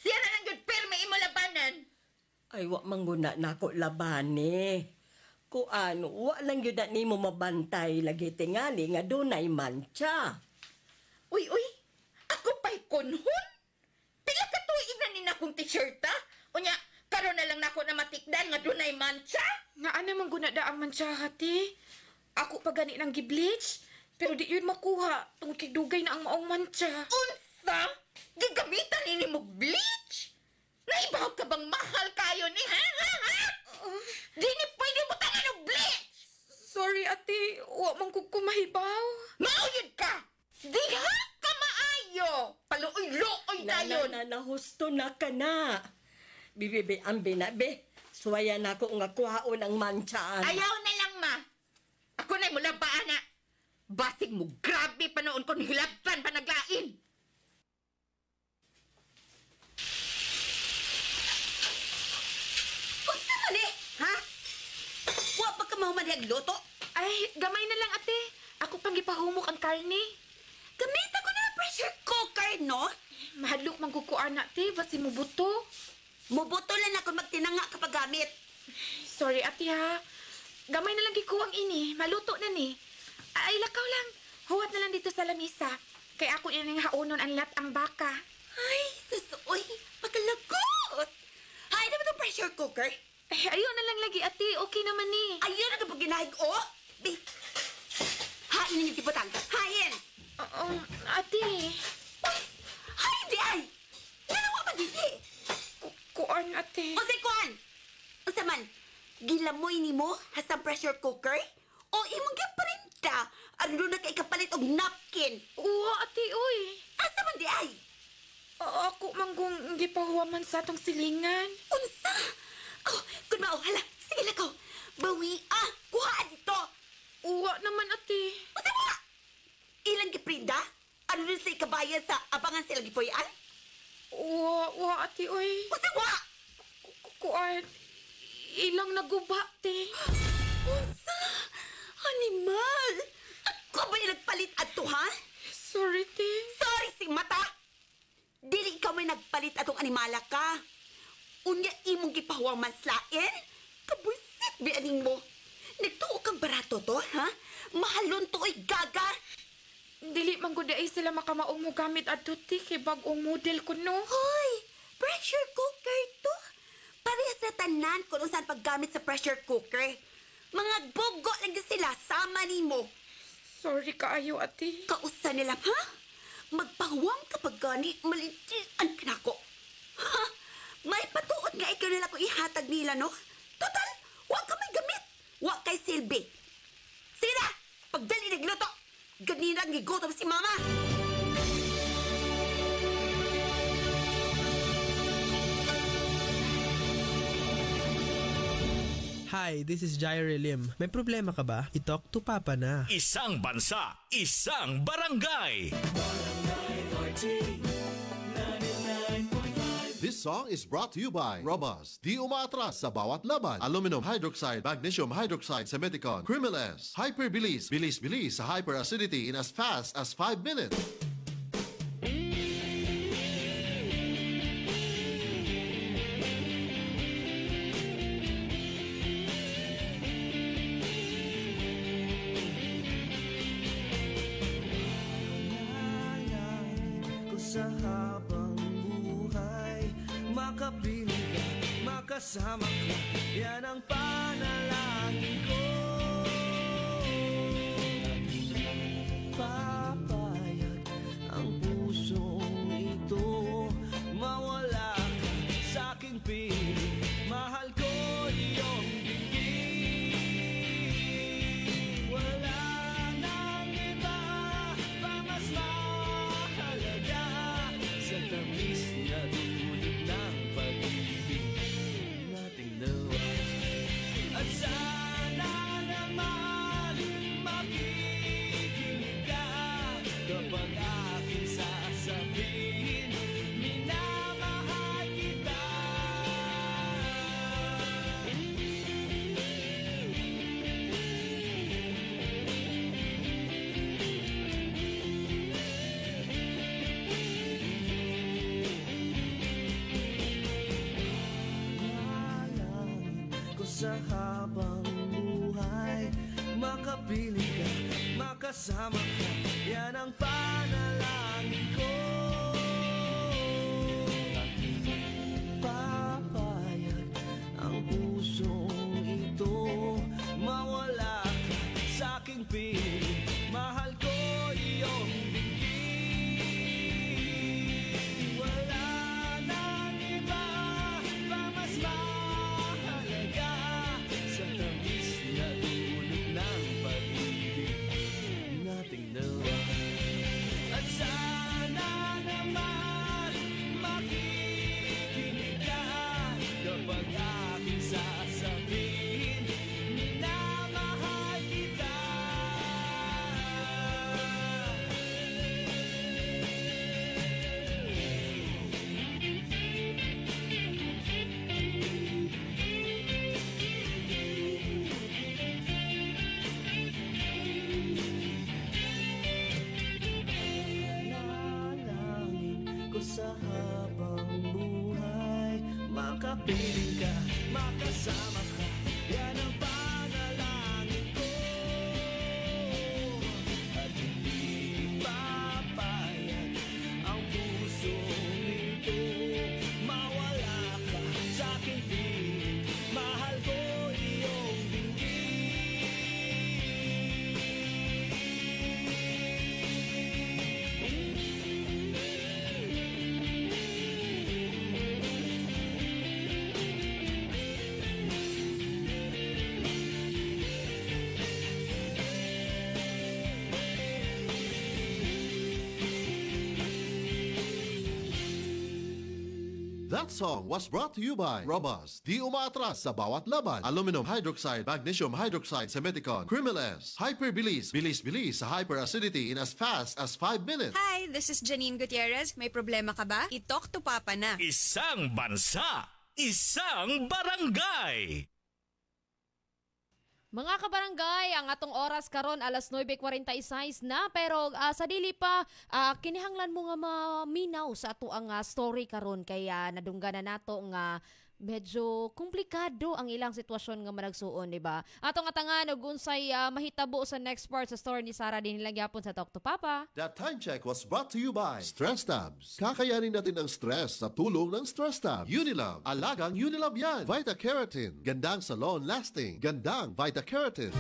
Siya na lang yun perme imo labanan. Ay, wa mangguna na ako labani. Kung ano, wa lang yun na ni mo mabantay lagi tingali nga doon na siya. Uy, ako pa'y kunhon? Pila ka tuig na nina kong t-shirt, ha? Unya, karon na lang nako na matikdan nga dunay mancha. Nga ana man guna daang mancha hati. Ako pa gani nang gi-bleach, pero di yun makuha tungod kay dugay na ang maong mancha. Unsa? Gigamitan nini mo bleach? Naibaw ka bang mahal kayo ni ha? Di ni pwede mo tangan og bleach. Sorry ate, wa man ko kumahibaw. Mauyod ka. Diha ka maayo. Paluoy-luoy dayon. Nahusto na ka na. Bibibi, ambi na, be. Suwaya na ako nga kuhaon ang manchaan. Ayaw na lang, ma. Ako na'y mula pa, ana. Basig mo, grabe pa noon kung hilabtan pa naglain. Unsa man eh? Ha? Wa pa ka mahumanhag luto? Ay, gamay na lang, ate. Ako pang ipahumok ang karne. Gamita ko na pressure cooker, no? Mahadlok man kukuan na, te. Basi mo buto. Mubuto lang ako magtinanga kapag gamit. Sorry, ate, ha. Gamay na lang gikuwang ini. Maluto na ni. Ay, lakaw lang. Huwat na lang dito sa lamisa. Kaya ako yun ang haunon ang lat ang baka. Ay, susoy. Magalagot. Hay naman itong pressure cooker. Ay, ayun na lang lagi, ate. Okay naman ni. Ayun na kapag ginahig, oh. Hain ninyo tipotang. Hain. Ate. Hay, di ay. Nanawa ba diti? Kuan, ate. O si Kuan! O sa man, gilamoy ni mo hasang pressure cooker? O imong giparinta? Ano na kay kapalit og napkin? Oo, ate, uy. Asa man di ay? Ako manggong gipahuwaman sa atong silingan. Unsa? Kun mao, hala, sige lakaw. Bawi, kuha dito. Uwa naman, ate. Unsa ba? Ilang giprinda? Ano rin sa ikabayan sa abangan sila gipoyan? Wa, ate, oy. Unsa wa? Kuan, ilang naguba, te. Unsa? Animal! Ako ba yung nagpalit ato, ha? Sorry, te. Sorry, si Mata. Dili ikaw may nagpalit atong animala ka. Unya imong gipahuwang manslain? Kabuisit, bianing mo. manggod ay sila makamaong mo gamit at tuti kay bagong model ko no. Hoy! Pressure cooker to. Parehas sa tanan kung saan paggamit sa pressure cooker. Mga bugo lang din sila, sama nimo. Sorry kaayo, ate. Kausa nila, ha? Magpahuwang kapag gani, malintian ka na ko. Ha? May patuod nga ikaw nila ko ihatag nila, no? Total, wag ka may gamit. Wag kay silbi. Sige na, pagdali nagluto. Ganina gigutom si mama. Hi, this is Jaire Lim. May problema ka ba? I-talk to Papa na. Isang bansa, isang barangay. This song is brought to you by Robust. Di umaatras sa bawat laban. Aluminum hydroxide, magnesium hydroxide sa Meticon. Crimeles. Hyperbilis. Bilis-bilis sa hyperacidity in as fast as 5 minutes. Sa habang buhay, makapiling ka, makasama ka, yan ang panalangin ko. Papayag ang pusong ito, mawala ka sa aking piling, mahal ko iyong dinggin. Wala nang iba pa mas mahalaga sa tamis na dulot ng pag-ibig nating dalawa. At sana naman makikinig ka kapag aking sasabihin, minamahal kita. Sa habang buhay, makapiling ka, makasama ka, yan ang panalangin ko. Papayag ang pusong ito, mawala ka sa aking piling, mahal ko iyong dinggin. Wala nang iba pa mas mahalaga sa tamis na dulot ng pag-ibig nating dalawa. At sana naman makikinig ka kapag aking sasabihin, minamahal kita. Nanalangin ko sa habang buhay, makapiling ka, makasama ka, yan ang panalangin ko. At hindi papayag ang pusong ito, mawala ka sa aking piling, mahal ko iyong That song was brought to you by Robust. Di umaatras sa bawat laban. Aluminum hydroxide, magnesium hydroxide sa Meticon. Crimeles. Hyperbilis. Bilis-bilis sa hyperacidity in as fast as 5 minutes. Hi, this is Janine Gutierrez. May problema ka ba? I-talk to Papa na. Isang bansa, isang barangay. Mga kabarangay, ang atong oras karon alas 9:46 na, pero sa dili pa kinihanglan mo nga maminaw sa ato ang story karon, kaya nadunggan na nato nga medyo komplikado ang ilang sitwasyon nga managsuon, di ba? Ato nga tangan og unsay mahitabo sa next part sa story ni Sarah din nilang gyapon sa Talk to Papa. That time check was brought to you by Stress Tabs. Kakayanin natin ang stress sa tulong ng Stress Tab. Unilab. Alagang Unilab yan. Vita Keratin. Gandang salon lasting. Gandang Vita Keratin.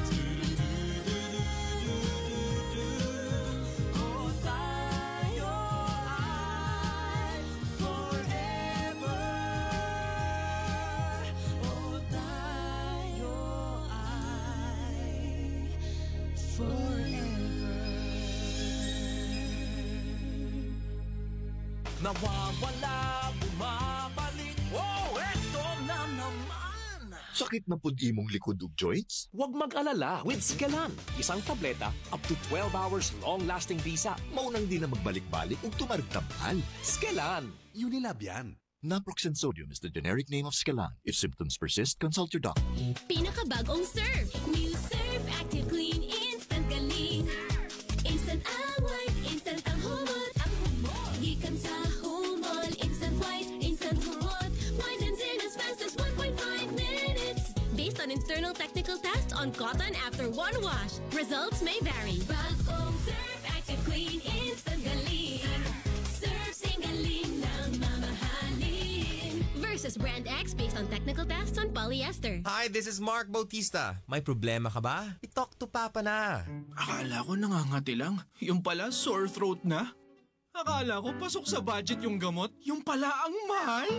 Nawawala, bumabalik. Oh, eto na naman. Sakit na pud imong likod ug joints? Huwag mag-alala with Skelan. Isang tableta, up to 12 hours long-lasting bisa. Maunang di na magbalik-balik ug tumarigtamhal. Skelan. Unilab yan. Naproxen sodium is the generic name of Skelan. If symptoms persist, consult your doctor. Pinakabagong Surf. New Surf Active Clean Instant Galing. Instant ang white, instant ang humot. Ang humot. Gikan sa humol. Instant white, instant humot. Whitens in as fast as 1.5 minutes. Based on internal technical tests on cotton after one wash. Results may vary. Bagong Surf Active Clean Instant Galing. Surf Singaling ng mamahalin. Versus Brand X based on technical tests on polyester. Hi, this is Mark Bautista. May problema ka ba? I-talk to Papa na. Akala ko nangangati lang. Yung pala sore throat na. Akala ko pasok sa budget yung gamot. Yung pala ang mahal.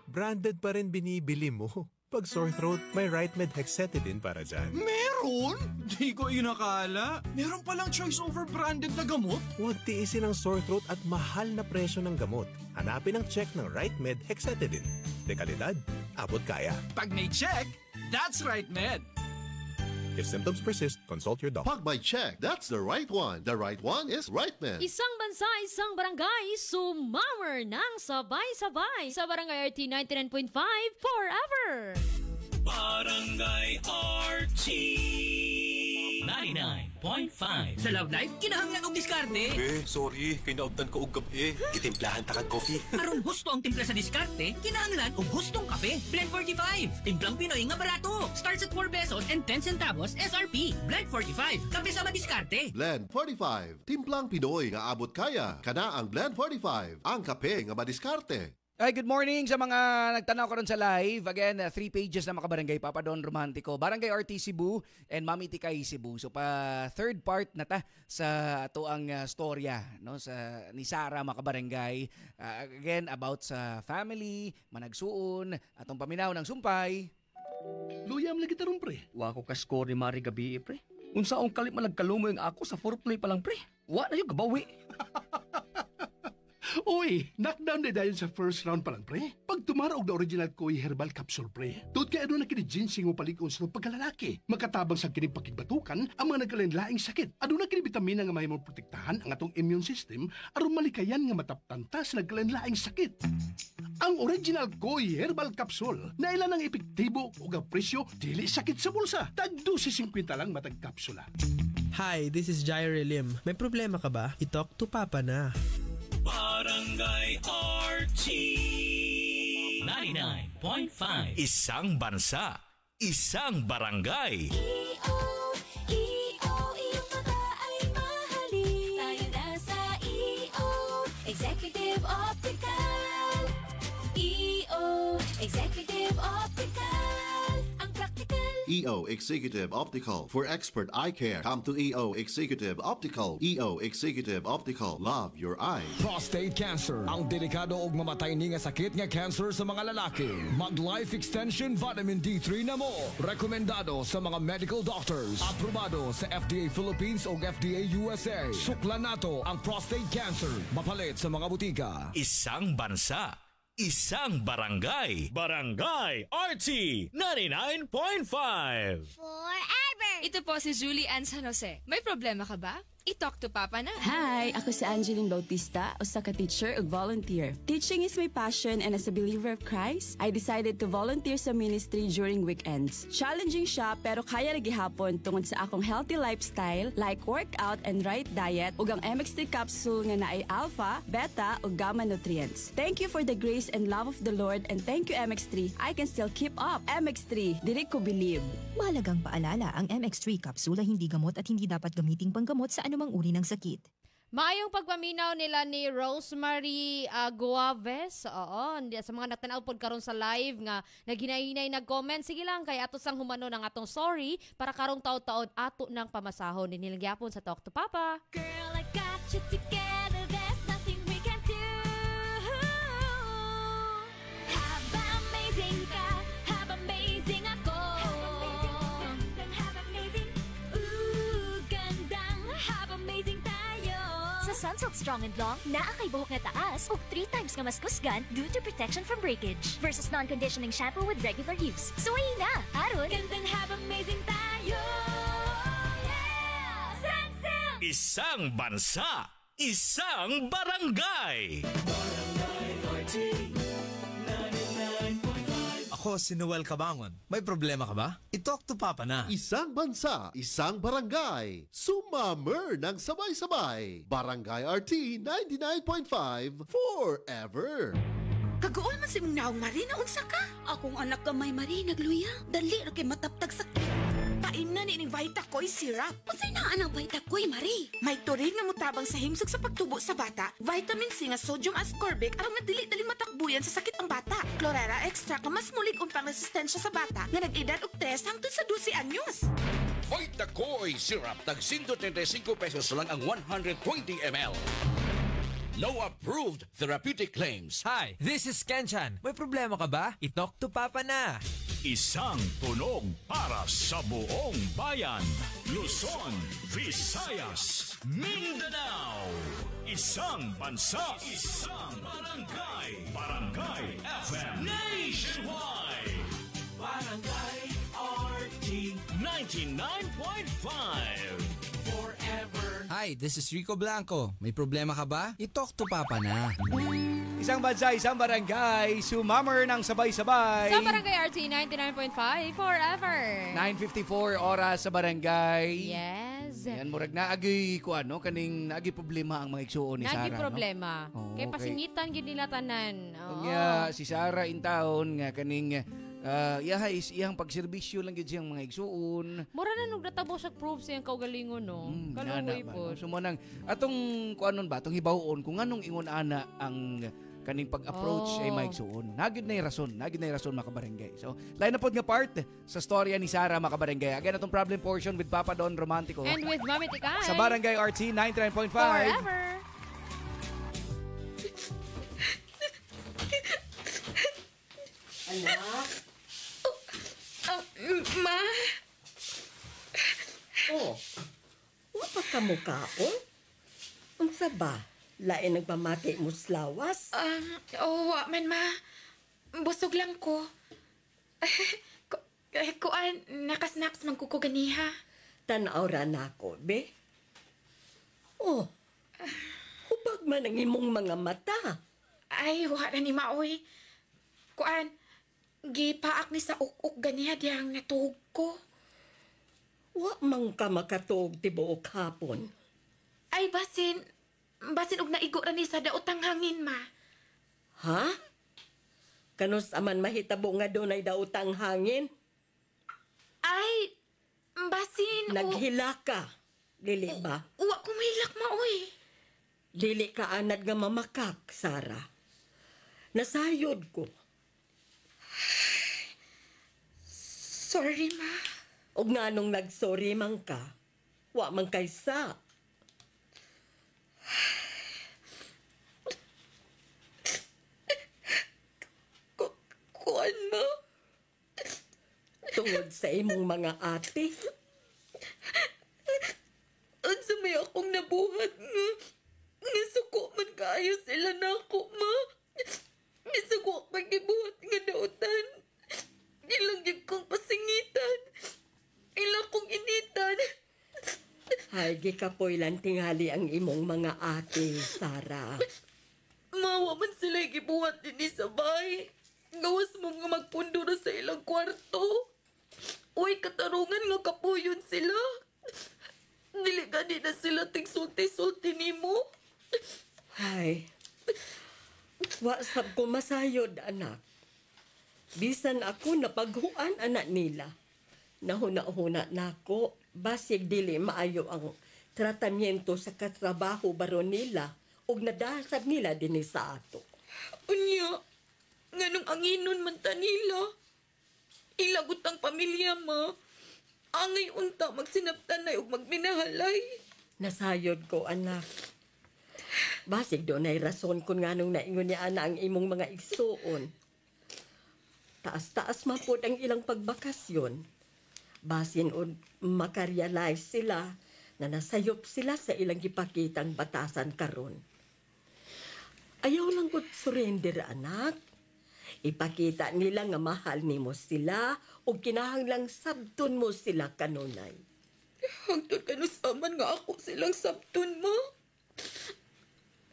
Branded pa rin binibili mo. Pag sore throat, may RightMed Hexetidine para dyan. Meron? Di ko inakala. Meron palang choice over branded na gamot? Huwag tiisin ang sore throat at mahal na presyo ng gamot. Hanapin ang check ng RightMed Hexetidine. De kalidad, abot kaya. Pag may check, that's RightMed. If symptoms persist, consult your doctor. Pag may check, that's the right one. The right one is RightMed. Isang bansa, isang barangay, sumammer ng sabay-sabay sa Barangay RT 99.5 forever! Barangay RT 99.5. Sa Love Life, kinahanglan og diskarte. Sorry, kinaubtan ko og kape. Gitimplahan ta kag coffee. Aron husto ang timpla sa diskarte, kinahanglan og hustong kape. Blend 45, timplang Pinoy nga barato. Starts at 4 pesos and 10 centavos SRP. Blend 45, kape sa madiskarte. Blend 45, timplang Pinoy nga abot kaya. Kana ang Blend 45, ang kape nga madiskarte. Ay, good morning sa mga nagtanaw karon sa live. Again, 3 pages na makabarangay, Papa Don Romantico, Barangay RT Cebu, and Mami Tikay Cebu. So pa third part na ta sa ato ang storya no sa ni Sarah makabarangay. Again about sa family, managsuon, atong paminaw ng sumpay. Luyam lagi tarong pre. Wa ko ka score ni Mari gabi pre. Unsa ang kalit malagkalumo yung ako sa foreplay pa lang pre. Wa na yung gabawi. Uy, knockdown na dahil sa first round pa lang, pre. Pag tumarog na original Koi Herbal Capsule, pre. Doon kaya doon na kini-ginseng mo palikon sa pagkalalaki. Makatabang sa kini-pakigbatukan ang mga nagkalinlaing sakit. Ano na kini-vitamina nga may mo protektahan ang atong immune system aron malikayan nga mataptanta sa nagkalinlaing sakit. Ang original Koi Herbal Capsule na ilan ang epektibo o ang presyo dili sakit sa bulsa. Tag 2.50 lang matag kapsula. Hi, this is Jaire Lim. May problema ka ba? I-talk to Papa na. Barangay RT 99.5. Isang bansa, isang barangay. iyong mata ay mahalin. Tayo na sa EO Executive Optical. EO Executive Optical. Ang practical. EO Executive Optical. For expert eye care, come to EO Executive Optical. EO Executive Optical. Love your eyes. Prostate cancer. Ang delikado ug mamatay ni nga sakit nga cancer sa mga lalaki. Mag-Life Extension Vitamin D3 na mo. Rekomendado sa mga medical doctors. Aprobado sa FDA Philippines ug FDA USA. Suklan nato ang prostate cancer. Mapalit sa mga butika. Isang bansa, isang barangay. Barangay RT 99.5. Forever! Ito po si Julie Ann San Jose. May problema ka ba? I-talk to Papa na. Hi, ako si Angeline Bautista, usa ka teacher ug volunteer. Teaching is my passion and as a believer of Christ, I decided to volunteer sa ministry during weekends. Challenging siya pero kaya ra gihapon tungod sa akong healthy lifestyle like workout and right diet ug ang MX3 capsule nga naay alpha, beta ug gamma nutrients. Thank you for the grace and love of the Lord and thank you MX3. I can still keep up. MX3, dili ko believe. Mahalagang paalala, ang MX3 capsule ay hindi gamot at hindi dapat gamiting panggamot sa anumang uri ng sakit. Maayong pagpaminaw nila ni Rosemary Guaves. Oo, sa mga natanaw pod karon sa live nga naghinay-hinay nag-comment. Sige lang kay ato sang humano ng atong sorry para karong taon-taon ato ng pamasahon ni nilang sa Talk to Papa. Girl, I got you together, there's nothing we can do. Haba amazing ka, haba amazing ako. Haba amazing, ooh, gandang, haba amazing tayo. Sa Sunsilk Strong and Long, naa kay buhok nga taas ug 3 times nga mas kusgan due to protection from breakage versus non-conditioning shampoo with regular use. Suwayi na, aron! Gandang haba amazing tayo. Yeah! Sunsilk! Isang bansa, isang barangay. Barangay RT 99.5. Ako si Noel Cabangon. May problema ka ba? I-talk to Papa na. Isang bansa, isang barangay. Sumamer ng sabay-sabay. Barangay RT 99.5 forever. Kagool man si mong naong Marie na unsa ka? Akong anak gamay Marie nagluya. Dali ra kay mataptag sakit. Pain na ni Vita Koy syrup. Unsay naa ang Vita Koy Marie? May turig nga mutabang sa himsog sa pagtubo sa bata. Vitamin C nga sodium ascorbic aron madili-dali matakbuyan sa sakit ang bata. Chlorella extra ka mas mulig umpang resistensya sa bata nga nag-edad og 3 hangtod sa 12 anyos. Vita Koy syrup tag 135 pesos lang ang 120 ml. No approved therapeutic claims. Hi, this is Kenchan. May problema ka ba? I-talk to Papa na. Isang tunog para sa buong bayan. Luzon, Visayas, Mindanao. Isang bansa, isang barangay. Barangay FM Nationwide. Barangay RT 99.5. Forever. Hi, this is Rico Blanco. May problema ka ba? I-talk to Papa na. Isang bansa, isang barangay, sumamer ng sabay-sabay. Sa Barangay RT 99.5 forever. 9:54 oras sa barangay. Yes. Yan, murag na agi ko ano, kaning naagi problema ang mga igsuon ni Sarah. Nagi problema. No? Kay pasingitan gid nila tanan. Kaya si Sarah in town nga kaning iyang pagserbisyo lang gid siyang mga igsuon. Mura na nung natabo siya proof siyang kaugalingon no. Kaluoy po. Sumunang atong kuanon ba atong hibaw-on kung anong ingon ana ang kaning pag-approach ay maigsuon. Nagid na rason mga kabarangay. So, line na pod nga part sa storya ni Sarah mga kabarangay. Again, atong problem portion with Papa Don Romantico. And with Mami Tikay. Sa Barangay RT 99.5. Forever. Anak? Ma? Oh, wapa ka mo kaon? Unsa ba? Lain nagpamati mo slawas? Man, ma. Busog lang ko. Kuan, nakasnacks man ko ganiha. Tanaw ra na ako, be? Oh, hubag man ang imong mga mata. Ay, wala ni maoy. Kuan, gipaak ni sa uk-uk ganiha diyang natuhog ko. Wa man ka makatuog tibuok hapon. Ay, basin og naigo ra ni sa daotang hangin, ma. Ha? Kanus aman mahitabo nga doon ay daotang hangin? Ay, basin naghila ka, dili ba? Wa ko mahilak, maoy. Dili ka anad nga mamakak, Sarah. Nasayod ko. Sorry, ma. Og nga nung nagsorry man ka, wa man kaysa. Kuan mo? Tungod sa imong mga ate. Unsa may akong nabuhat nga. Nga suko man kaayo sila nako, ma. Nga suko man gibuhat nga dautan. Ilang yun kong pasingitan. Ilang kong initan. Hay, gikapoy lang tingali ang imong mga ate, Sarah. Mawa man sila gibuhat din sa bahay. Gawas mo nga magpundo na sa ilang kwarto. Uy, katarungan nga kapuyon sila. Dili gani na sila tigsulti-sulti nimo. Hay, wasab ko masayod, anak. Bisan ako napaghuan anak nila. Nahuna-huna na ako, basig dili maayo ang tratamiento sa katrabaho baron nila ug nadasab nila dinhi sa ato. Unya, nganong anginon man ta nila. Ilagot ang pamilya ma. Angay unta magsinabtanay ug magminahalay. Nasayod ko, anak. Basig doon ay rason kung nganong naingon niya ana ang imong mga igsuon. Taas-taas man po ang ilang pagbakasyon. Basin o makarealize sila na nasayop sila sa ilang gipakitang batasan karon. Ayaw lang ko surrender, anak. Ipakita nila nga mahal nimo sila o kinahanglang sabton mo sila kanunay. Hangtod kanusaman nga ako silang sabton mo.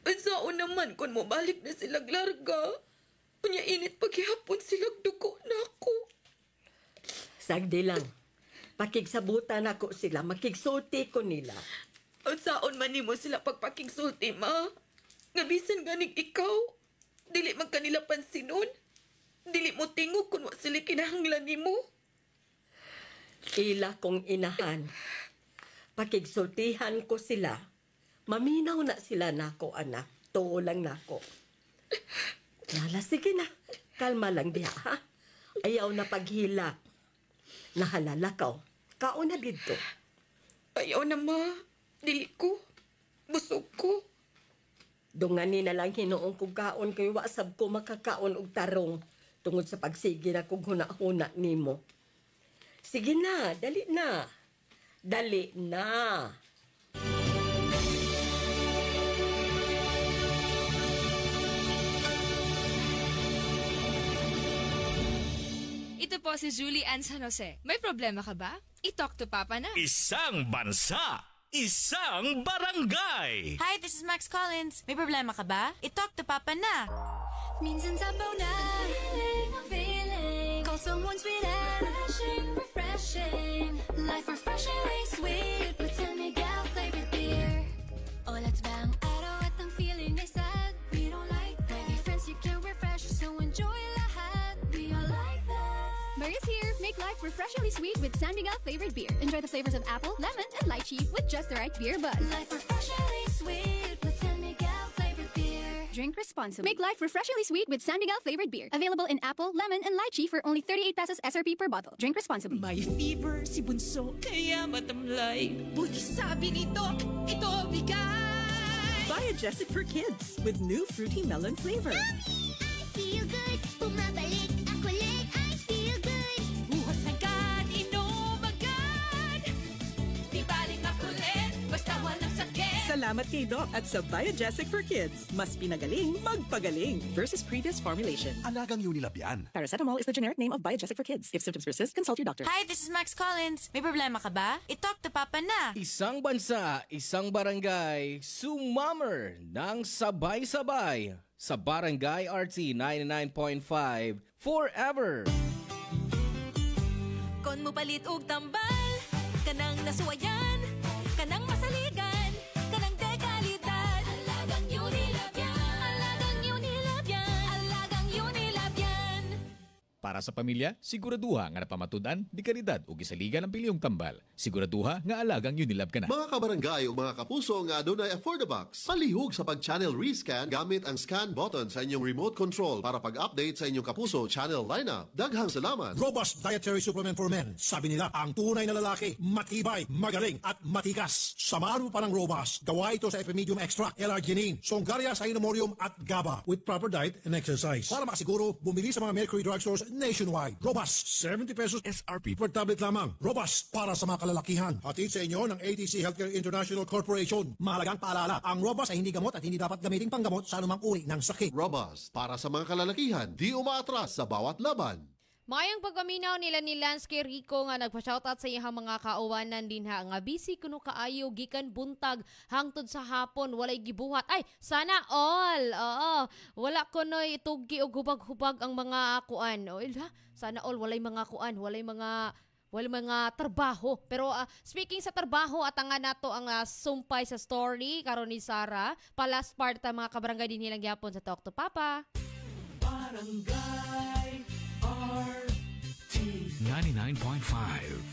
Ansaon naman kung mabalik na silang larga. Unya init paghihapon silang dugo na ako. Sagdi lang. Pakigsabutan ako sila, makigsulti ko nila. Ansaon man nimo sila pagpakigsulti, ma? Nga bisan ganing ikaw, dili man kanila pansinon. Dili mo tingog kung wa sila kinahanglan nimo. Ila kong inahan. Pakigsultihan ko sila. Maminaw na sila nako, anak. Tuo lang nako. Lala, sige na. Kalma lang diha, ha? Ayaw na paghilak. Nahalala ka. Kaon na dito. Ayaw na, ma. Dili ko. Busog ko. Dungani na lang hinuong kong kaon kay wasab ko makakaon og tarong tungod sa pagsige na kong huna-huna nimo. Sige na, dali na. Dali na. Ito po si Julie Ann San Jose. May problema ka ba? I-talk to Papa na. Isang bansa, isang barangay. Hi, this is Max Collins. May problema ka ba? I-talk to Papa na. Minsan sabaw na, feeling. Call someone sweet and refreshing. Life refreshingly sweet with San Miguel flavored beer. Oh, let's bang araw at ang feeling ay sad. We don't like that. With friends you can refresh, so enjoy lahat. We all like that. Maria's here. Make life refreshingly sweet with San Miguel flavored beer. Enjoy the flavors of apple, lemon, and lychee with just the right beer buzz. Life refreshingly sweet with San Miguel flavored beer. Drink responsibly. Make life refreshingly sweet with San Miguel flavored beer. Available in apple, lemon, and lychee for only 38 pesos SRP per bottle. Drink responsibly. May fever si Bunso, kaya matamlay. Buti sabi ni Doc, ito bigay! Biogesic for kids with new fruity melon flavor. Mommy, I feel good. Bumabalik ang kulit. I feel good. Buhos agad, inom agad. Di baling makulit, basta walang sakit. Salamat kay Doc at sa Biogesic for kids. Mas pinagaling, magpagaling versus previous formulation. Alagang Unilab yan. Paracetamol is the generic name of Biogesic for kids. If symptoms persist, consult your doctor. Hi, this is Max Collins. May problema ka ba? I-talk to Papa na. Isang bansa, isang barangay, sumamer ng sabay-sabay sa Barangay RT 99.5 forever. Kon mo palit og tambal, kanang nasuwayan, kanang masaligan, kanang dekalidad. Alagang Unilab yan. Alagang Unilab yan. Alagang Unilab yan. Para sa pamilya, siguraduha nga napamatudan, di kalidad o gisaligan ang pilyong tambal. Siguraduha nga alagang Unilab ka na. Mga kabarangay o mga kapuso nga adunay Affordabox, palihog sa pag-channel rescan gamit ang scan button sa inyong remote control para pag-update sa inyong kapuso channel lineup. Daghang salamat. Robust Dietary Supplement for Men. Sabi nila, ang tunay na lalaki, matibay, magaling at matikas. Samahan mo pa ng Robust. Gawa ito sa Epimedium Extract, L-Arginine, Songaria Cynomorium at GABA with proper diet and exercise. Para makasiguro, bumili sa mga Mercury Drugstores nationwide. Robust, 70 pesos SRP per tablet lamang. Robust para sa mga kalalakihan. Hatid sa inyo ng ATC Healthcare International Corporation. Mahalagang paalala, ang Robust ay hindi gamot at hindi dapat gamitin panggamot sa anumang uri ng sakit. Robust para sa mga kalalakihan, di umaatras sa bawat laban. Mayang pagpaminaw nila ni Lance kay Rico nga nagpa-shoutout sa iyang mga kauwanan din ha nga busy kuno kaayo gikan buntag hangtod sa hapon walay gibuhat. Ay, sana all. Oo. Wala kunoy tuggi og hubag-hubag ang mga kuan. O ila, sana all walay mga kuan, walay mga trabaho. Pero speaking sa trabaho, atangan nato ang sumpay sa story karon ni Sarah. Palas part ta mga kabarangay din nilang gyapon sa Talk to Papa. Barangay RT 99.5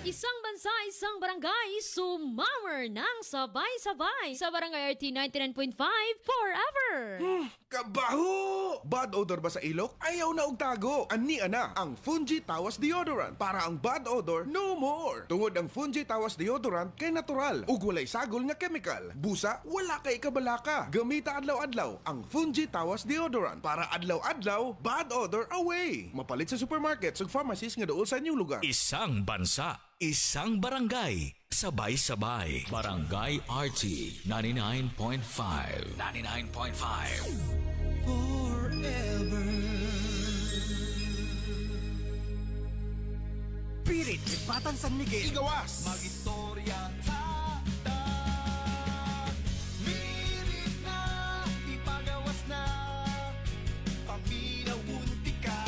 Isang bansa, isang barangay, sumammer ng sabay-sabay sa Barangay RT 99.5 forever! Kabaho! Bad odor ba sa ilok? Ayaw na og tago. Ani ana ang Fungi Tawas Deodorant para ang bad odor no more. Tungod ang Fungi Tawas Deodorant kay natural ug walay sagol nga chemical. Busa wala kay kabalaka. Gamita adlaw-adlaw ang Fungi Tawas Deodorant para adlaw-adlaw bad odor away. Mapalit sa supermarkets ug pharmacies nga duol sa inyong lugar. Isang bansa, isang barangay, sabay-sabay. Barangay RT 99.5 99.5 Forever. Pirit, Batang San Miguel. Igawas! Mag-istorya tata. Mirit na, ipagawas na. Paminaw bunti ka.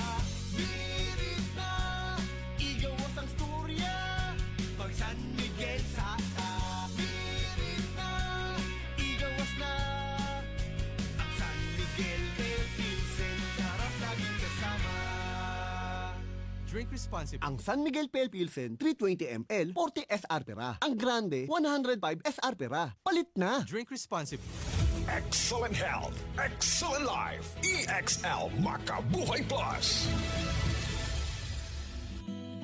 Mirit na, igawas ang storya. Pag San Miguel sa ta. Mirit na, igawas na. Ang San Miguel Pale Pilsen, sarap laging kasama. Drink responsibly. Ang San Miguel Pale Pilsen 320 ml 40 SR pera. Ang Grande 105 SR pera. Palit na. Drink responsibly. Excellent health, excellent life. EXL Makabuhay Plus.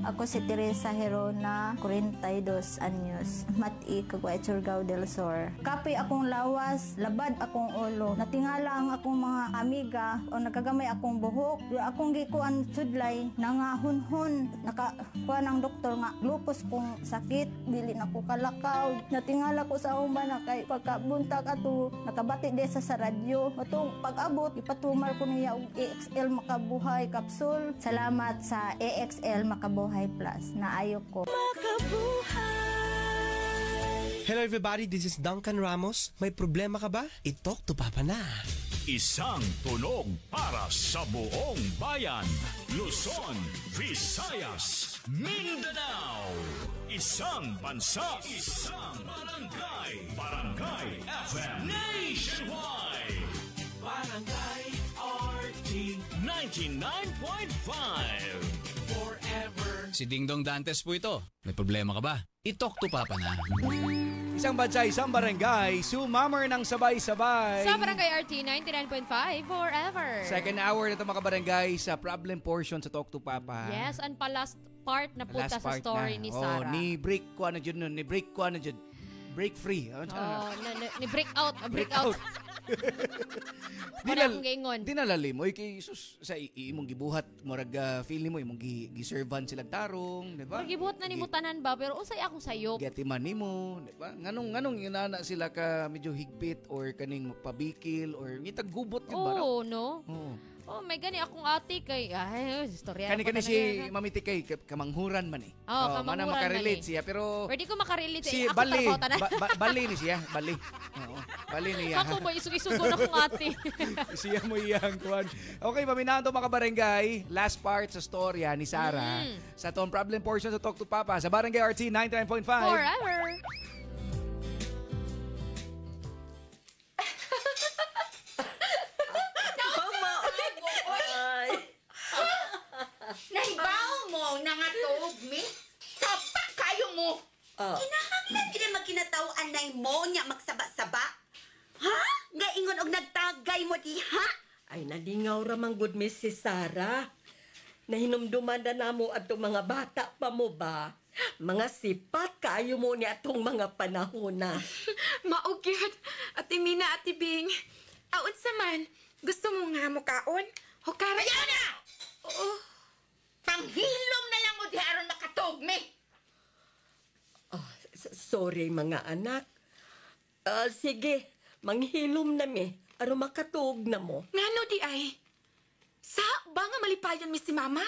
Ako si Teresa Herona, 42 anyos, mati kagway Surigao del Sur. Kapoy akong lawas, labad akong ulo. Natingala ang akong mga amiga o nakagamay akong buhok. Yung akong gikuan sudlay, nangahunhon. Nakakuha ng doktor nga, lupus kong sakit, dili na ko kalakaw. Natingala ko sa umban na kay pagkabuntag ato, nakabati desa sa radyo. Matong pag-abot, ipatumar ko niya og EXL Makabuhay Capsule. Salamat sa EXL Makabuhay Plus na ayok ko. Hello everybody, this is Duncan Ramos. May problema ka ba? I-talk to Papa na. Isang tunog para sa buong bayan. Luzon, Visayas, Mindanao. Isang bansa, isang barangay. Barangay FM Nationwide. Barangay RT 99.5 Forever. Si Dingdong Dantes po ito. May problema ka ba? I-talk to Papa na. Isang bansa, isang barangay, sumammer ng sabay-sabay. Sa Barangay RT 99.5 forever. Second hour na ito mga barangay sa problem portion sa Talk to Papa. Yes, and pa last part na punta Last sa part story na. ni Sarah. Ni break ko ano dyan nun, ni break ko ano dyan. Break free. Ni break out. Break out. Para akong gaingon. Dinalali mo, kay sus, sa imong gibuhat, morag feeling mo, imong giservan silang tarong, di ba? Gibuhat na ni mo tanan ba, pero usay akong sayok. Getiman ni mo, di ba? Nganong inana sila ka medyo higpit or kaning pabikil or ngitag gubot yun ba? Oo, no? Oo. Oh, may gani akong ate kay istorya. Kani si Mamiti kay kamanghuran man eh. Kamanghuran mana makarelate siya pero pwede ko makarelate si ako Bali. Bali ni siya, Bali. Oo. Bali niya. Ako mo isug-isugo na kong ate. Siya mo iyang kuan. Okay, paminahan to mga barangay. Last part sa storya ni Sarah sa tong problem portion sa Talk to Papa sa Barangay RT 99.5. Forever. Nahibaw mo, nangatog mi? Tapak kayo mo! Kinahanglan gina magkinatawaan na mo niya magsaba-saba? Ha? Nga ingon og nagtagay mo diha? Ay, nalingaw ramang good miss si Sarah. Nahinumduman na namo atong mga bata pa mo ba? Mga sipat kayo mo ni atong mga panahon na. Maugyat, Ate Mina, Ate Bing. Aon sa man, gusto mo nga mo kaon? Hukara. Ayaw na! Oo. Panghilom na lang mo di aron makatugmi. Sorry mga anak. Sige, manghilom na mi. Aron makatug na mo. Ngano di ay? Sa ba nga malipayon mi si mama?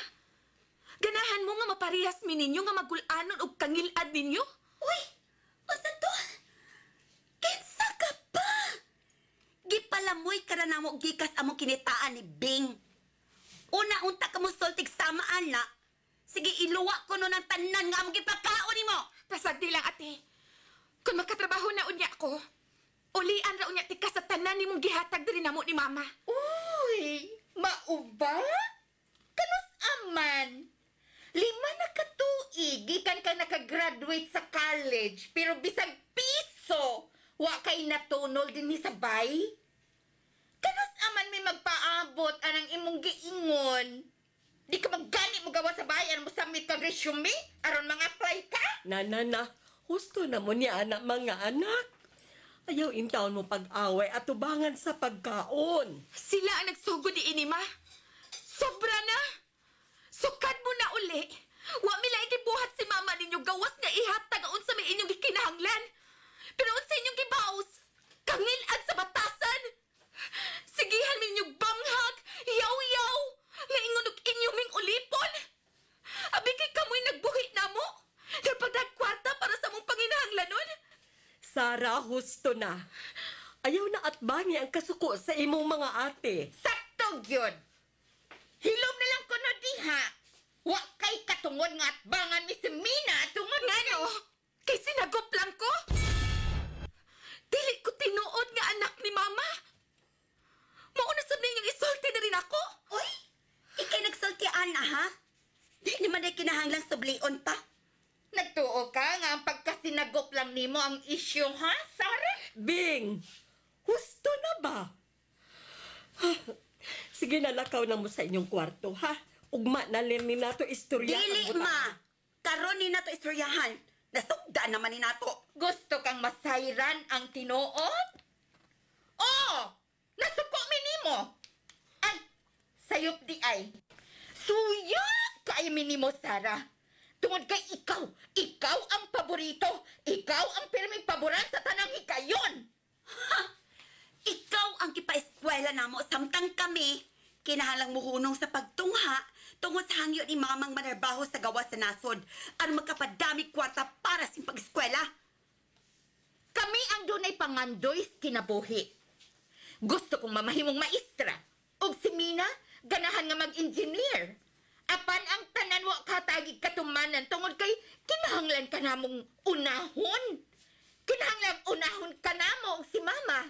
Ganahan mo nga maparihas mi ninyo nga magulanon og kangilad ninyo? Uy! Basta to? Kinsa ka pa? Gipalamoy ka na namo gikas among kinitaan ni Bing. Una-unta ka mo sultig samaan na. Sige, iluwa ko no ng tanan nga among gipakaon nimo. Pasagdi lang, ate. Kung makatrabaho na unya ko, ulian ra unya tika sa tanan nimong gihatag diri namo ni mama. Uy! Mauba? Kanus aman? 5 na katuig, gikan ka nakagraduate sa college, pero bisag piso, wa kay natunol din ni sabay? Kanus aman may magpaabot anang imong giingon? Di ka maggani mo gawa sa bayan mo submit kag resume aron mga apply ka? Na, husto na mo niya anak mga anak. Ayaw intawon mo pag-away at tubangan sa pagkaon. Sila ang nagsugod ni Inima. Sobra na. Sukad mo na uli. Wa mila ikibuhat si mama ninyo gawas nga ihatag aun sa may inyong gikinahanglan. Pero unsa inyong gibaos? Kangilad sa batasan. Sigihan minyong banghag, yaw-yaw, nga ingon og inyo ming ulipon. Abi kay kamoy nagbuhi namo. Nagpagdag kwarta para sa mong panginahanglanon. Sara, husto na. Ayaw na at bangi ang kasuko sa imong mga ate. Sakto gyud. Hilom na lang kuno diha. Wa kay katungod nga atbangan ni si Mina tungod ngano? Kay sinagop lang ko. Dili ko tinuod nga anak ni mama. Mauna sa ninyong isulti na rin ako. Uy, ikay nagsultian na ha? Di naman ay kinahanglang sublion pa. Nagtuo ka nga ang pagkasinagop lang nimo ang issue ha, Sarah? Bing, husto na ba? Sige, nalakaw na mo sa inyong kwarto, ha? Ugma na rin ni nato istorya. Dili, ma! Karon ni nato istoryahan. Nasugda naman ni nato. Gusto kang masayran ang tinuod? Oh! Nasuko minimo! Ay, sayop di ay. Suya! Kay minimo, Sarah. Tungod kay ikaw ang paborito. Ikaw ang pirming paboran sa tanang hikayon. Ha! Ikaw ang kipa-eskwela namo samtang kami kinahanglang muhunong sa pagtungha tungod sa hangyo ni mamang manarbaho sa gawa sa nasod aron magkapadami kwarta para sa pag-eskwela. Kami ang dunay pangandoy kinabuhi. Gusto kong mamahimong maestra. Og si Mina, ganahan nga mag-engineer. Apan ang tanan wa katagig katumanan tungod kay kinahanglan ka namong unahon. Kinahanglan unahon ka namo og si Mama.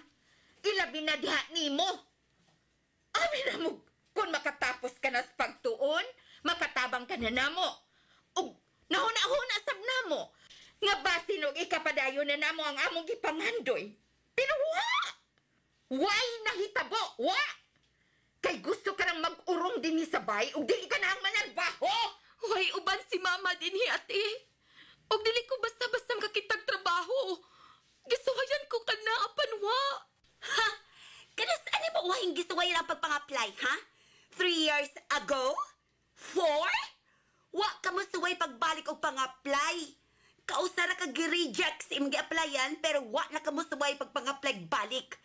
Ilabi na diha nimo. Abi na mo, kung makatapos ka na sa pagtuon, makatabang ka na namo. Og nahuna-huna sab namo. Nga basin og ikapadayon na namo ang among gipangandoy. Pero why nahitabo? Wa! Kay gusto ka nang mag-urong din ni sabay ug dili ka na ang manarbaho. Why uban si mama din hi ate? Og dili ko basta-basta makakitag trabaho. Gisuhayan ko ka na apan wa. Ha? Kanas ano ba wahing gisuwayan ang pagpang-apply, ha? 3 years ago? 4? Wa ka mo suway pagbalik og pang-apply. Kausara ka gi-reject sa imong gi-applyan pero wa na ka mo suway pagpang-apply balik.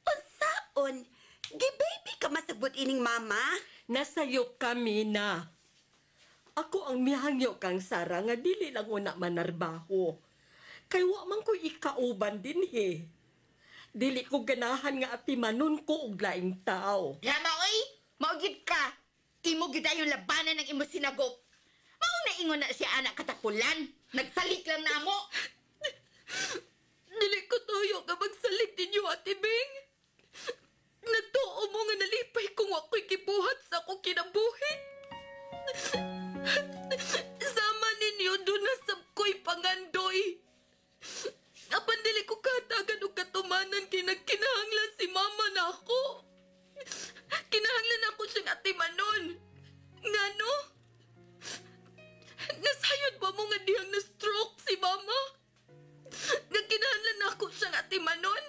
Unsaon? Gi-baby ka masagot ining mama? Nasayop kami na. Ako ang mihangyo kang Sara nga dili lang una manarbaho. Kay wa man ko ikauban din he. Dili ko ganahan nga atimanon ko og laing tao. Rama, oy! Maugid ka! Imo gid yung labanan ng imo sinagop. Mauna ingon na siya anak katapulan. Nagsalik lang namo. Dili ko tuyo ka magsalik ninyo, Ate Bing. Natuo mo nga nalipay kung ako'y kibuhat sa akong kinabuhi. Sama ninyo doon na sabko'y pangandoy. Apan dili ko katagan o katumanan kinahanglan si mama na ako. Kinahanglan ako siyang atimanon. Ngano? Nasayod ba mo nga diyang na-stroke si mama? Nga kinahanglan ako siyang atimanon?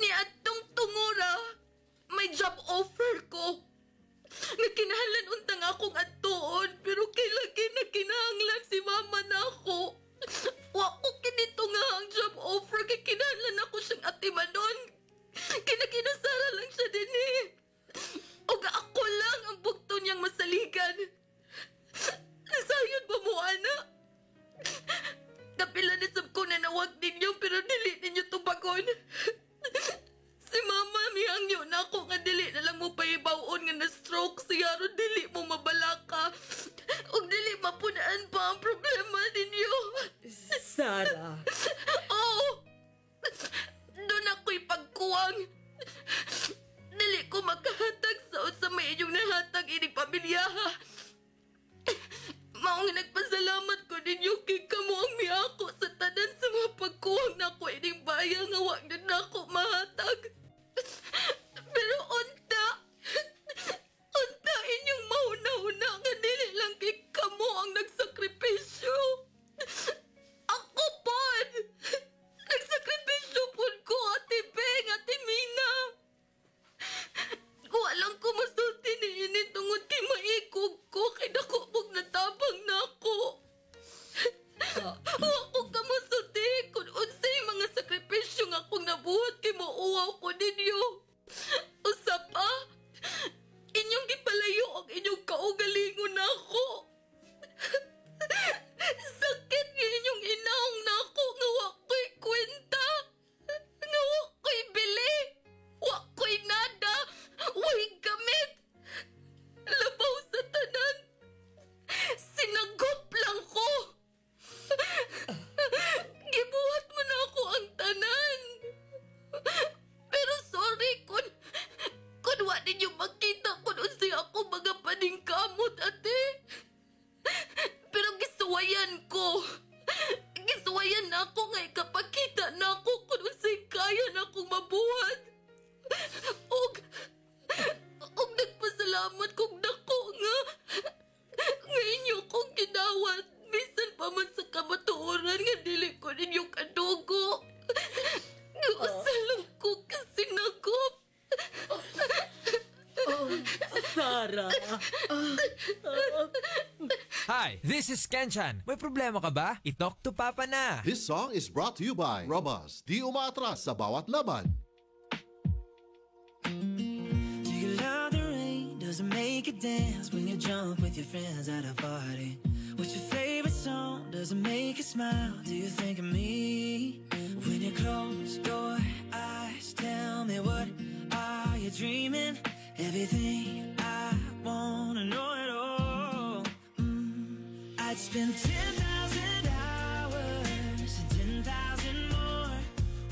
Ni atong tungura, may job offer ko. Nga kinahanglan untang akong atuon, pero kay lagi na kinahanglan si mama na ako. Wa ko kinito nga ang job offer kay kinahanglan ako siyang atimanon. Kinakinasara lang siya din eh. O ako lang ang Sarah. Oo! Doon ako'y pagkuwang. Dili ko makahatag sa may inyong nahatag ining pamilya, ha? Maong nagpasalamat ko ninyo kay kamo ang miyako sa tanan sa mga pagkuwang na ko ining bayan nga wag na ako mahatag. Pero unta inyong mahuna-huna nga dili lang kay kamo ang nagsakripisyo. Ako pod! Nagsakripisyo pod ko, Ate Beng, Ate Mina. Walang ko masulti ni ini tungod kay maikog ko kay dako pog natabang nako. Ako ka masulti kung unsay mga sakripisyo nga akong nabuhat kay mauwaw ko ninyo. Usa pa, inyong gipalayo ang inyong kaugalingon nako. Sakit nga inyong inaong nako nga wako'y kwenta. Nga wako'y bili. Wako'y nada. Way gamit. Labaw sa tanan. Sinagop lang ko. Gibuhat mo na ako ang tanan. Pero sorry kung wa ninyo makita kung unsay ako mga paningkamot, ate. Pero gisuwayan ko. Gisuwayan na ako nga ikapakita na ako kung unsay kaya na akong mabuhat. Og nagpasalamat kong dako nga inyo kong kinawat. Bisan pa man sa kamatuoran nga dili ko ninyo kadugo. Usalang ko kasi nagop. Sarah. Hi, this is Kenchan. May problema ka ba? I-talk to Papa na. This song is brought to you by Robust. Di umaatras sa bawat laban. Do you love the rain? Does it make you dance when you jump with your friends at a party? What's your favorite song? Does it make you smile? Do you think of me? When you close your eyes, tell me what are you dreaming? Everything I wanna know it all. I'd spend 10,000 hours and 10,000 more.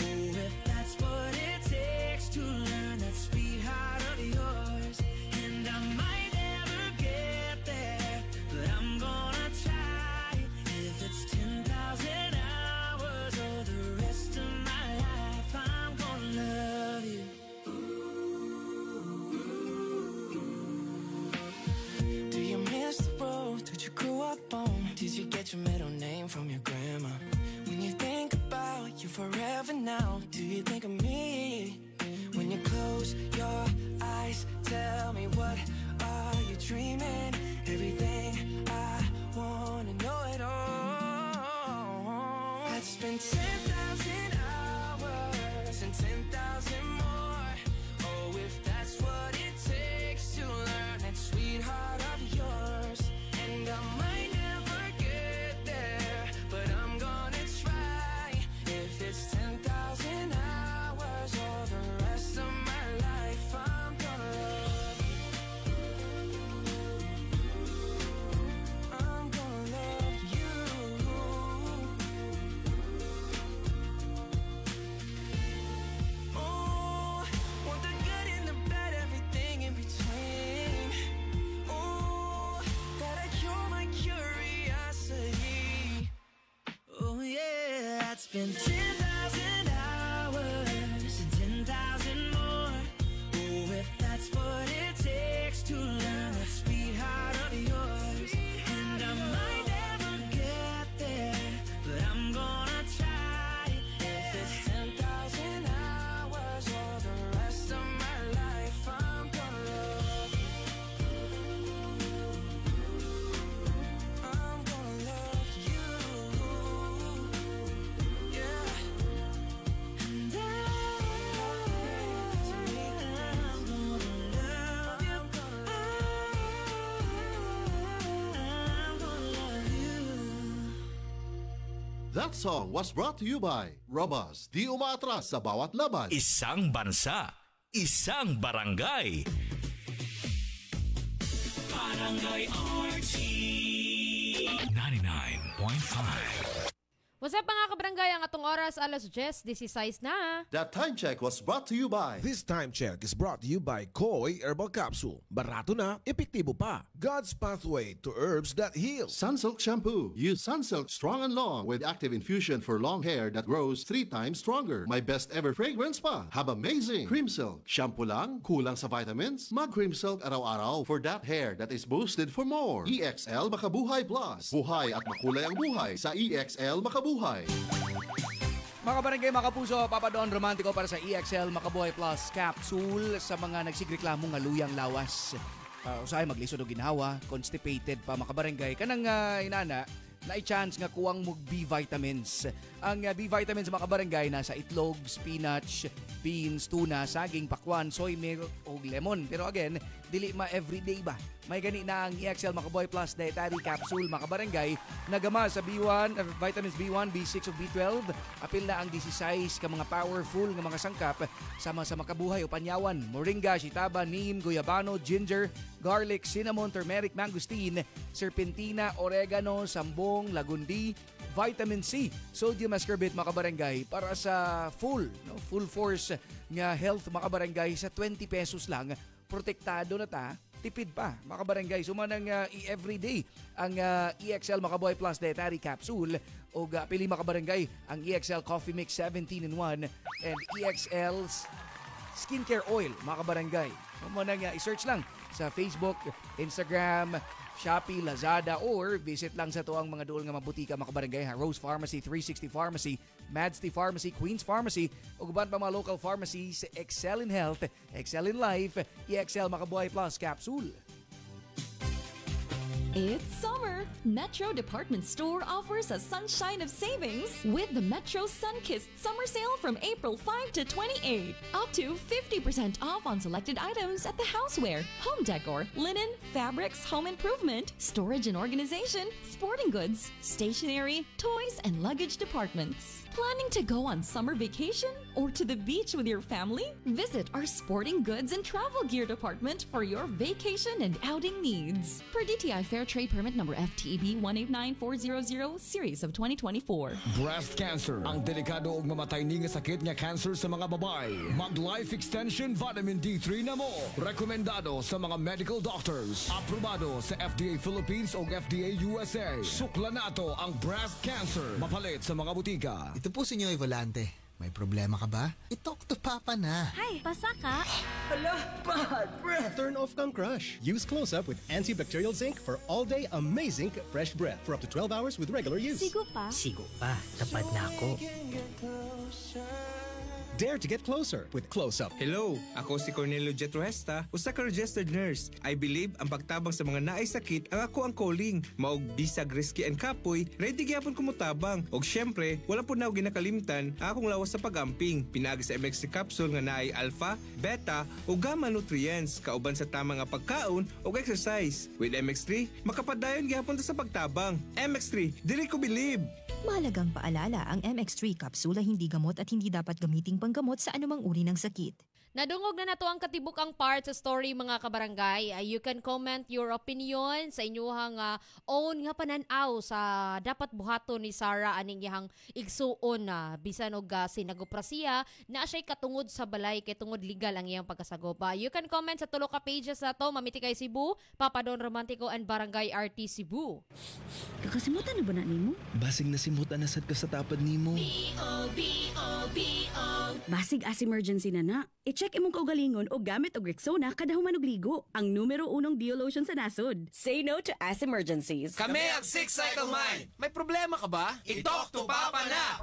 Oh, if that's what it takes to learn that sweetheart of yours. And I might never get there, but I'm gonna try. If it's 10,000 hours or the rest of my life, I'm gonna love you. Do you miss the road that you grew up on? Did you get your middle name from your grandma? When you think about you forever now, do you think of me? When you close your eyes, tell me what are you dreaming? Everything I wanna know it all. I'd spend 10,000 hours and 10,000 more. Oh, if that's what it takes to learn that sweetheart of yours. And I might never get there, but I'm gonna try. If it's 10,000 hours or the rest of my life, I'm gonna love you. I'm gonna love you. Oh, want the good and the bad, everything in between. Oh, gotta cure my curiosity. Oh yeah, I'd spend 10,000 hours and 10,000 more. Oh, if that's what it takes to learn that sweetheart of yours. And I might never get there, but I'm gonna try. If it's 10,000 hours or the rest of my life, I'm gonna love you. I'm gonna love you. Yeah. And I'm That song was brought to you by Robust. Di umaatras sa bawat laban. Isang bansa, isang barangay. Barangay RT 99.5. What's up mga kabarangay, ang atong oras alas 10:16 na. That time check was brought to you by This time check is brought to you by Koi Herbal Capsule. Barato na, epektibo pa. God's pathway to herbs that heal. Sunsilk Shampoo. Use Sunsilk Strong and Long with active infusion for long hair that grows 3 times stronger. My best ever fragrance pa. Have amazing. Cream Silk. Shampoo lang, kulang sa vitamins. Mag Cream Silk araw-araw for that hair that is boosted for more. EXL Makabuhay Plus. Buhay at makulay ang buhay sa EXL Makabuhay. Mga kabarangay, mga kapuso, Papa Don Romantico para sa EXL Makabuhay Plus Capsule sa mga nagsigreklamo nga luyang lawas. Usahay maglisod o ginhawa, constipated pa mga kabarangay. Kanang inana, na i-chance nga kuwang mog B vitamins. Ang B vitamins mga kabarangay nasa itlog, spinach, beans, tuna, saging, pakwan, soy milk o lemon. Pero again, dili ma everyday ba? May gani na ang EXL Makabuhay Plus Dietary Capsule mga kabarangay. Nagama sa B1, vitamins B1, B6 o B12. Apil na ang 16 ka mga powerful nga mga sangkap sama sa makabuhay o panyawan. Moringa, shitaba, neem, guyabano, ginger, garlic, cinnamon, turmeric, mangosteen, serpentina, oregano, sambong, lagundi, vitamin C, sodium ascorbate mga kabarangay para sa full force nga health mga kabarangay sa 20 pesos lang. Protektado na ta, tipid pa mga kabarangay. Sumanang everyday ang EXL Makabuhay Plus Dietary Capsule o pili mga kabarangay ang EXL Coffee Mix 17-in-1 and EXL Skincare Oil mga kabarangay. Sumanang i-search lang sa Facebook, Instagram, Shopee, Lazada, or visit lang sa tuang mga dool nga mabutika mga kabarangay ha. Rose Pharmacy, 360 Pharmacy, Madsty Pharmacy, Queens Pharmacy, o guban pa mga local pharmacies, Excel in Health, Excel in Life, EXL Makabuhay Plus Capsule. It's summer! Metro Department Store offers a sunshine of savings with the Metro Sunkissed Summer Sale from April 5 to 28. Up to 50% off on selected items at the houseware, home decor, linen, fabrics, home improvement, storage and organization, sporting goods, stationery, toys, and luggage departments. Planning to go on summer vacation or to the beach with your family? Visit our sporting goods and travel gear department for your vacation and outing needs. Per DTI Fair Trade Permit number FTEB 189400 series of 2024. Breast cancer, ang delikado ug mamatay ni nga sakit nga cancer sa mga babae. Mag Life Extension Vitamin D3 na mo. Rekomendado sa mga medical doctors. Aprobado sa FDA Philippines o FDA USA. Sukla nato ang breast cancer. Mapalit sa mga butika. Ito po si Nyoy Volante. May problema ka ba? I-talk to Papa na. Hi, basa ka? Hala, bad breath. Turn off kang crush. Use Close-Up with antibacterial zinc for all-day amazing fresh breath for up to 12 hours with regular use. Sigo pa? Sigo pa. Tapad na ako. Dare to get closer with Close-Up. Hello, ako si Cornelio Jetruesta, usa ka registered nurse. I believe ang pagtabang sa mga naay sakit ang ako ang calling. Maog bisag risky and kapoy, ready gyapon ko mutabang. Og syempre, wala po na ako ginakalimtan ang akong lawas sa pagamping. Pinaagi sa MX3 capsule nga naay alpha, beta ug gamma nutrients kauban sa tama nga pagkaon ug exercise. With MX3, makapadayon gyapon ta sa pagtabang. MX3, dili ko believe. Mahalagang paalala, ang MX3 kapsula hindi gamot at hindi dapat gamiting panggamot sa anumang uri ng sakit. Nadungog na nato ang katibukang part sa story mga kabarangay. You can comment your opinion sa inyuhang own nga pananaw sa dapat buhaton ni Sarah aning iyang igsuon na bisan og sinagoprasiya na siya'y katungod sa balay kay tungod legal ang iyang pagkasagopa. You can comment sa tulo ka pages na to, Mamiti Kay Cebu, Papa Don Romantico and Barangay RT Cebu. Kakasimutan na ba na nimo? Basig na simutan na sad ka sa tapad nimo. B-O-B-O-B-O. Basig as emergency na. I-check imong kaugalingon o gamit og Rexona kada human og ligo. Ang numero 1 Dio lotion sa nasod. Say no to as emergencies. Kami ang Six Cycle Mind. May problema ka ba? I-talk to Papa na!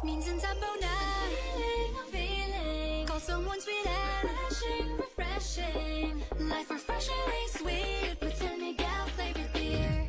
Minsan sabaw na feeling. Call someone sweet and refreshing. Life refreshingly sweet with San Miguel flavored beer.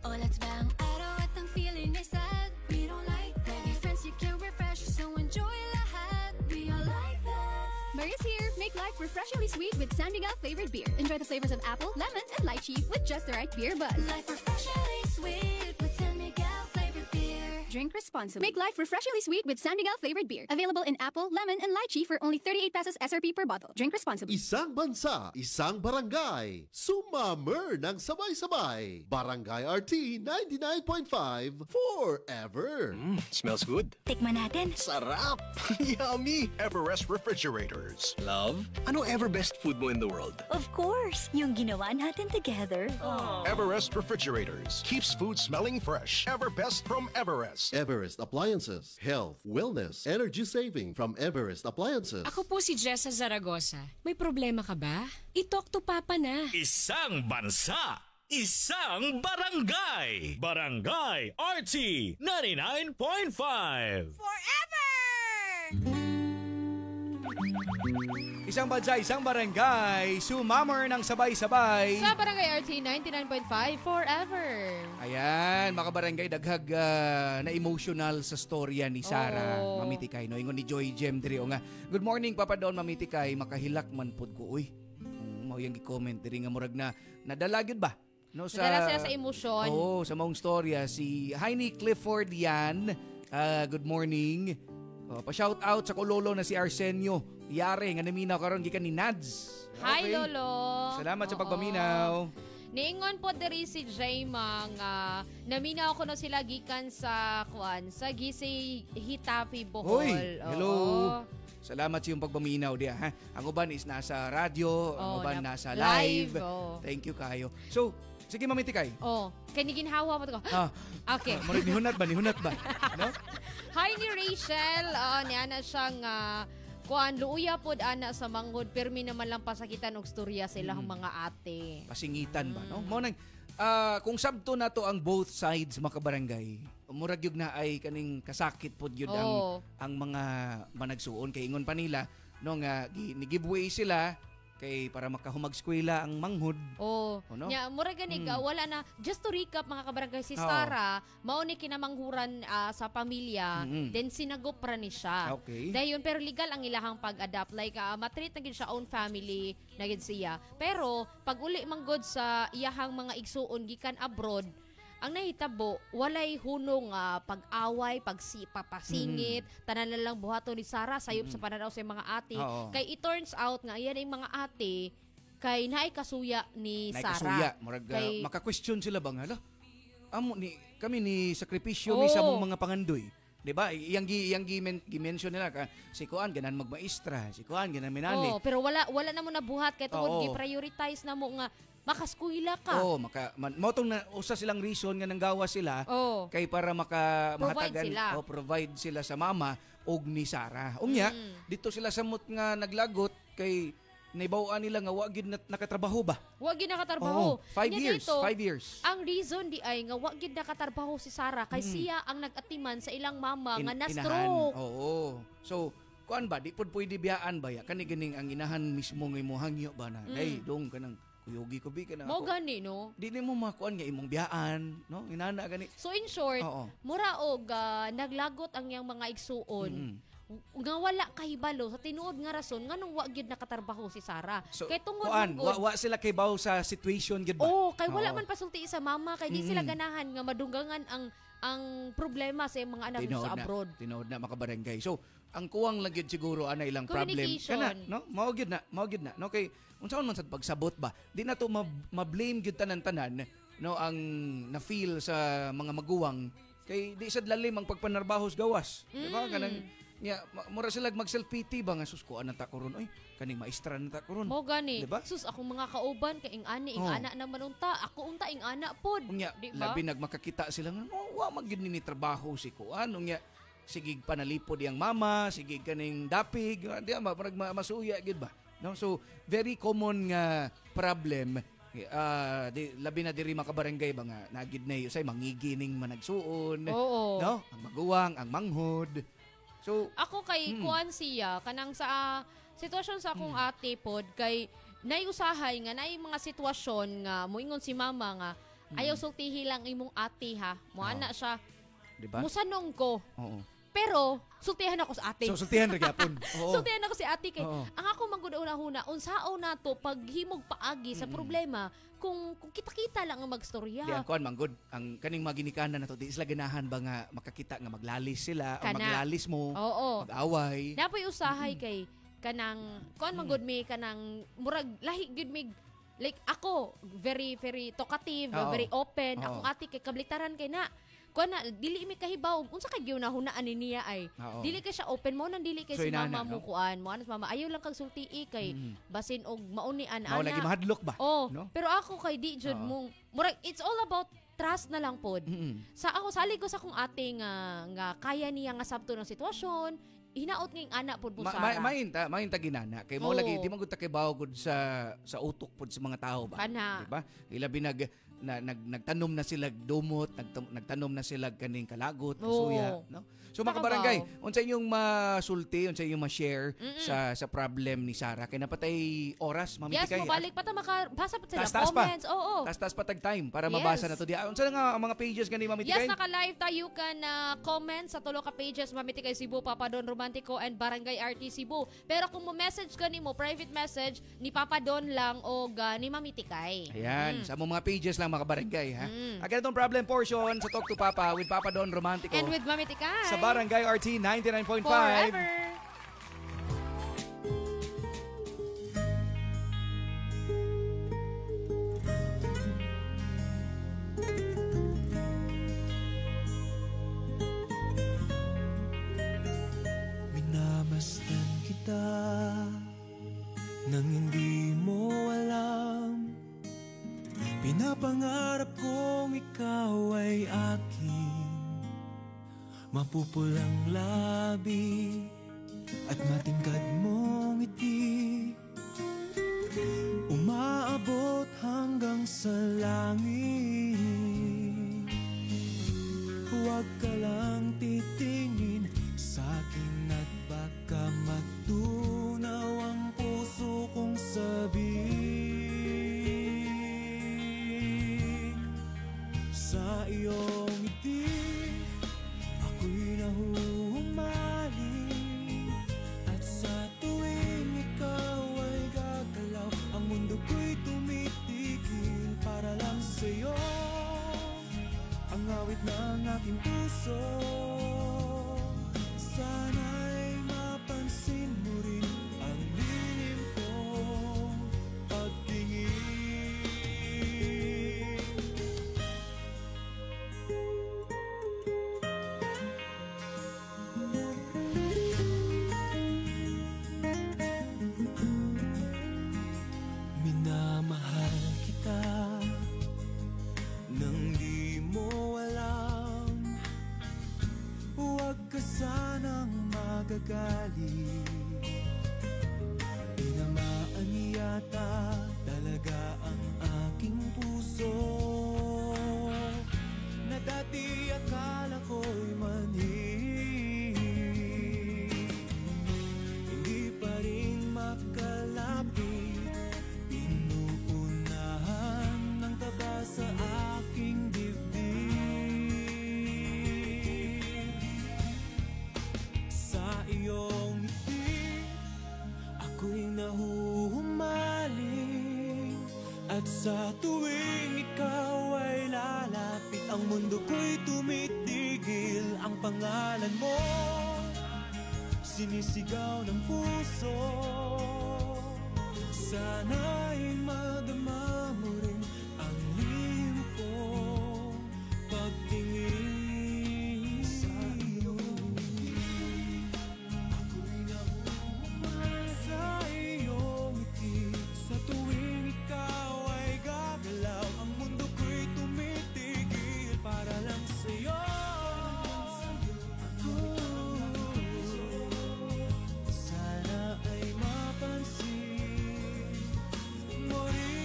Oh, let's bang araw at ang feeling ay sad. We don't like that. With friends you can refresh, so enjoy lahat. We all like that. Maria's here. Make life refreshingly sweet with San Miguel flavored beer. Enjoy the flavors of apple, lemon, and lychee with just the right beer buzz. Life refreshingly sweet with San Miguel flavored beer. Drink responsibly. Make life refreshingly sweet with San Miguel flavored beer. Available in apple, lemon, and lychee for only 38 pesos SRP per bottle. Drink responsibly. Isang bansa, isang barangay. Sumammer ng sabay-sabay. Barangay RT 99.5 forever. Smells good. Tikman natin. Sarap! Yummy! Everest Refrigerators. Love, ano ever best food mo in the world? Of course, yung ginawa natin together. Everest Refrigerators. Keeps food smelling fresh. Ever best from Everest. Everest Appliances. Health, wellness, energy saving from Everest Appliances. Ako po si Jessa Zaragoza. May problema ka ba? I-talk to Papa na. Isang bansa, isang barangay. Barangay RT 99.5. Isang bansa, isang barangay, sumammer ng sabay-sabay. Sa Barangay RT 99.5 forever. Ayan, mga barangay, daghag na emotional sa storya ni Sarah. Mamitikay, no? Ingon ni Joy Jem diri o nga. Good morning, Papa Don, Mamitikay. Makahilak man pud ko. Uy, mao yung gi-comment diri nga murag na nadala gyud ba? No, Nadala sila sa emosyon. Oo, sa maong storya. Si Heini Clifford yan. Good morning. Pa-shout out sa kulolo na si Arsenio. Yare nga naminaw karon gikan ni Nads. Hi, Lolo. Salamat sa pagpaminaw. Niingon po diri si Jaymang, naminaw ko no sila gikan sa sa Gisay Hitapi Bohol. Hoy, hello. Salamat sa iyong pagpaminaw diya. Ha? Ang uban is nasa radyo, ang uban nasa live. Thank you kayo. So, sige Mamitikay. Kay ni ginhawa mo ko. Okay. Nihunat ba? No? Hi ni Rachel. Niya na siyang luuya pod ana sa manghod permi naman lang pasakitan og storya sa ilang mga ate. Pasingitan ba, no? Mo nang kung sabto na to ang both sides makabarangay. Murag yug na ay kaning kasakit pod yun ang mga managsuon kay ingon pa nila no nga ni-giveaway sila kay para makahumag-eskwela ang manghod. No? Mura ganig, wala na. Just to recap mga kabarangay, si Sarah, mao ni kinamanghuran sa pamilya, then sinagop ra ni siya. Okay. Dayon, pero legal ang ilahang pag-adapt. Like, matreat na gid siya own family na gid siya. Pero, pag uli manggod sa iyahang mga igsuon gikan abroad, ang nahitabo, walay hunong pag-away, papasingit, tanan na lang buhato ni Sarah, sayop sa pananaw sa mga ate. Kay it turns out nga, iyan yung mga ate, kay naay kasuya ni Sarah. Murag, maka-question sila bang, kami ni sakripisyo mi sa mong mga pangandoy. Diba? Iyang gi-mention nila si Kuan ganan magmaestra, si Kuan ganan minani. Pero wala na mo nabuhat kay tungod gi-prioritize na mo nga makaskuila ka. Mo tong usa silang reason nga nanggawa sila kay para mahatagan provide sila sa mama og ni Sarah. Unya dito sila samot nga naglagot kay naibawaan nila nga wa gid nakatrabaho ba? Wa gid nakatrabaho. 5 years, 5 years. Ang reason di ay nga wa gid nakatrabaho si Sarah kay siya ang nag-atiman sa ilang mama nga na-stroke. So kuan ba di pud pwede biyaan ba ya kani ganing ang inahan mismo nga imo hangyo ba na. Hey, dong kanang kuyogi ko bi kana. Mo gani no. Dili mo makuan nga imong biyaan, no? Inana gani. So in short, mura og naglagot ang yang mga igsuon. Nga wala kahibalo sa tinuod nga rason nganong wa gyud nakatrabaho si Sarah. So, kay tungod wa sila kay baw sa situation gyud ba? Kay wala man pasulti sa mama kay di sila ganahan nga madunggangan ang problema sa mga anak sa abroad. Tinuod na makabarangay. So, ang kuwang lang gyud siguro ana ilang problem kana, no? Mao gyud na. No kay unsaon man sad pagsabot ba? Di na to ma-blame gyud tanan-tanan no ang na-feel sa mga maguwang kay di sad lalim ang pagpanarbahos gawas. Di ba kanang mura sila mag-self-pity ba nga sus ko anata ko ron oy kaning maestra nata ko ron. Mo gani. Diba? Sus akong mga kauban kay ing ana naman unta. Ako unta ing ana pod. Diba? Labi nagmakakita sila nga wa magyud ni trabaho si kuan unya sigig panalipod yang mama, sigig kaning dapig, di marag masuya gyud ba. No? So very common nga problem. Labi na diri makabarangay ba nga nagid na usay mangigining managsuon. No? Ang maguwang, ang manghod. So, ako kay kuan siya kanang sa sitwasyon sa akong ate pod kay naiusahay nga naay mga sitwasyon nga moingon si mama nga ayaw sultihi lang imong ate ha. Mo ana siya. Diba? Musanong ko. Pero sultihan ako sa ate. So sultihan ra gyapon. Oo. Sultihan ako si ate kay Oo. ang ako mangguna-una unsaon nato paghimog paagi sa problema kung kita-kita lang ang magstorya. Di ang kuan manggod ang kaning maginikanan nato di sila ganahan ba nga makakita nga maglalis sila o Kana. maglalis mo, Oo. mag-away. Napoy usahay kay kanang kuan manggod mi kanang murag lahi gyud mig like ako very very talkative, Oo. very open. Oo. Akong ate kay kablitaran kay na kuan na dili mi kahibaw unsa kay ginahunaan ni niya ay Oo. dili kay siya open mo nang dili kay So, si mama inana, mo no? kuan mo anas mama ayaw lang kag sultii kay basin og maunian Mao lagi mahadlok ba? Oh, No? pero ako kay di jud Oo. mong murag it's all about trust na lang pod. Sa ako salig ko sa akong ate nga kaya niya nga sabto ng sitwasyon, hinaot nging anak pod mo Sara. Mainta ginana kay mo Oo. lagi di man gud ta kay bawo gud sa utok pod sa mga tao ba. Kana. Diba? Ilabi nagtanom na sila dumot, nagtanom na sila kaning kalagot, Oo. suya, no? So mga Tama kabarangay, ba? unsa inyong masulti, unsa inyong ma-share sa problem ni Sarah kay napatay oras mamiti Yes, kay. mabalik pa ta makabasa pa sila Tas-tas pa. comments. Oo. Tas pa tag time para Yes. mabasa na to di. Unsa na nga ang mga pages gani mamiti Yes, kay? naka-live tayo ka na comment sa tulo ka pages Mamiti kay Cebu, Papa Don Romantico and Barangay RT Cebu. Pero kung mo message ka nimo, private message ni Papa Don lang o ni Mamiti kay. Ayan, sa mga pages lang mga kabarangay ha. Again itong problem portion sa Talk to Papa with Papa Don Romantico. And with Mamiti kay. Sa Barangay RT 99.5. Forever. Minamasdan kita nang hindi mo alam. Pinapangarap kong ikaw ay akin. Mapupulang labi at matingkad mong ngiti, umaabot hanggang sa langit. Huwag ka lang titingin sa akin at baka magtunaw ang puso kong sabik. Sa iyong ngiti ako'y nahuhumaling, at sa tuwing ikaw ay gagalaw, ang mundo ko'y tumitigil para lang sa'yo. Ang awit ng aking puso, sana'y mapansin mo rin ang lihim kong pagtingin. Minamahal kita nang di mo alam. Huwag ka sanang magagalit. Tinamaan yata talaga ang aking puso, na dati akala ko'y mani. Hindi pa rin makalapit, pinuunahan ng taba sa aking dibdib. Sa iyong ngiti ako'y nahuhumaling, at sa tuwing ikaw ay lalapit, ang mundo ko'y tumitigil. Ang pangalan mo sinisigaw ng puso, sana'y madama mo rin ang lihim kong pagtingin. Sa iyong ngiti ako'y nahuhumaling, sa iyong ngiti sa tuwing ikaw ay gagalaw, ang mundo ko'y tumitigil para lang sa'yo. Sana ay mapansin mo rin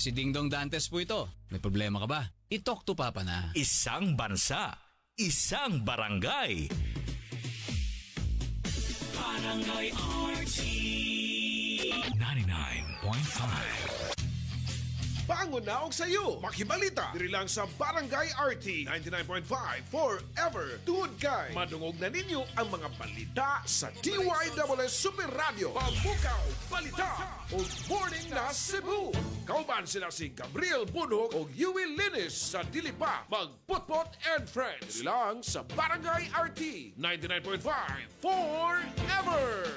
Si Dingdong Dantes po ito. May problema ka ba? I-talk to Papa na. Isang bansa, isang barangay. Barangay RT 99.5. Bangon na og sayo, makibalita diri lang sa Barangay RT 99.5 forever. Tungod kay madungog na ninyo ang mga balita sa DYSS Super Radio. Pagbukaw, balita o Morning na Cebu. Kauban sila si Gabriel Bunhog o Yui Linis sa Dilipa, Magputpot and Friends. Diri lang sa Barangay RT 99.5 forever.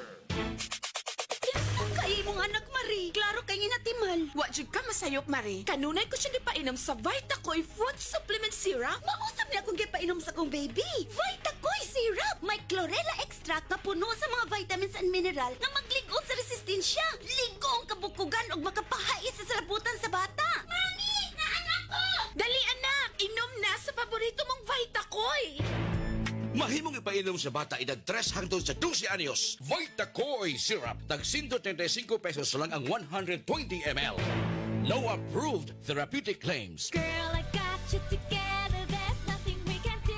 Kay mong anak, Marie. Klaro kay natimal. Wa jud ka masayop, Marie. Kanunay ko siya gipainom sa Vitacoy Fruit Supplement Syrup. Mausap niya akong gipainom sa kong baby. Vitacoy Syrup! May chlorella extract na puno sa mga vitamins and mineral na magligon sa resistensya. Ligo ang kabukugan o makapahais sa salabutan sa bata. Mami! Na anak ko! Dali, anak! Inom na sa paborito mong Vitacoy! Mahimong ipainom sa bata edad 3 hangtod sa 12 anyos. Vitacoy Syrup. Tag 135 pesos lang ang 120 ml. No approved therapeutic claims. Girl, I got you together. There's nothing we can do.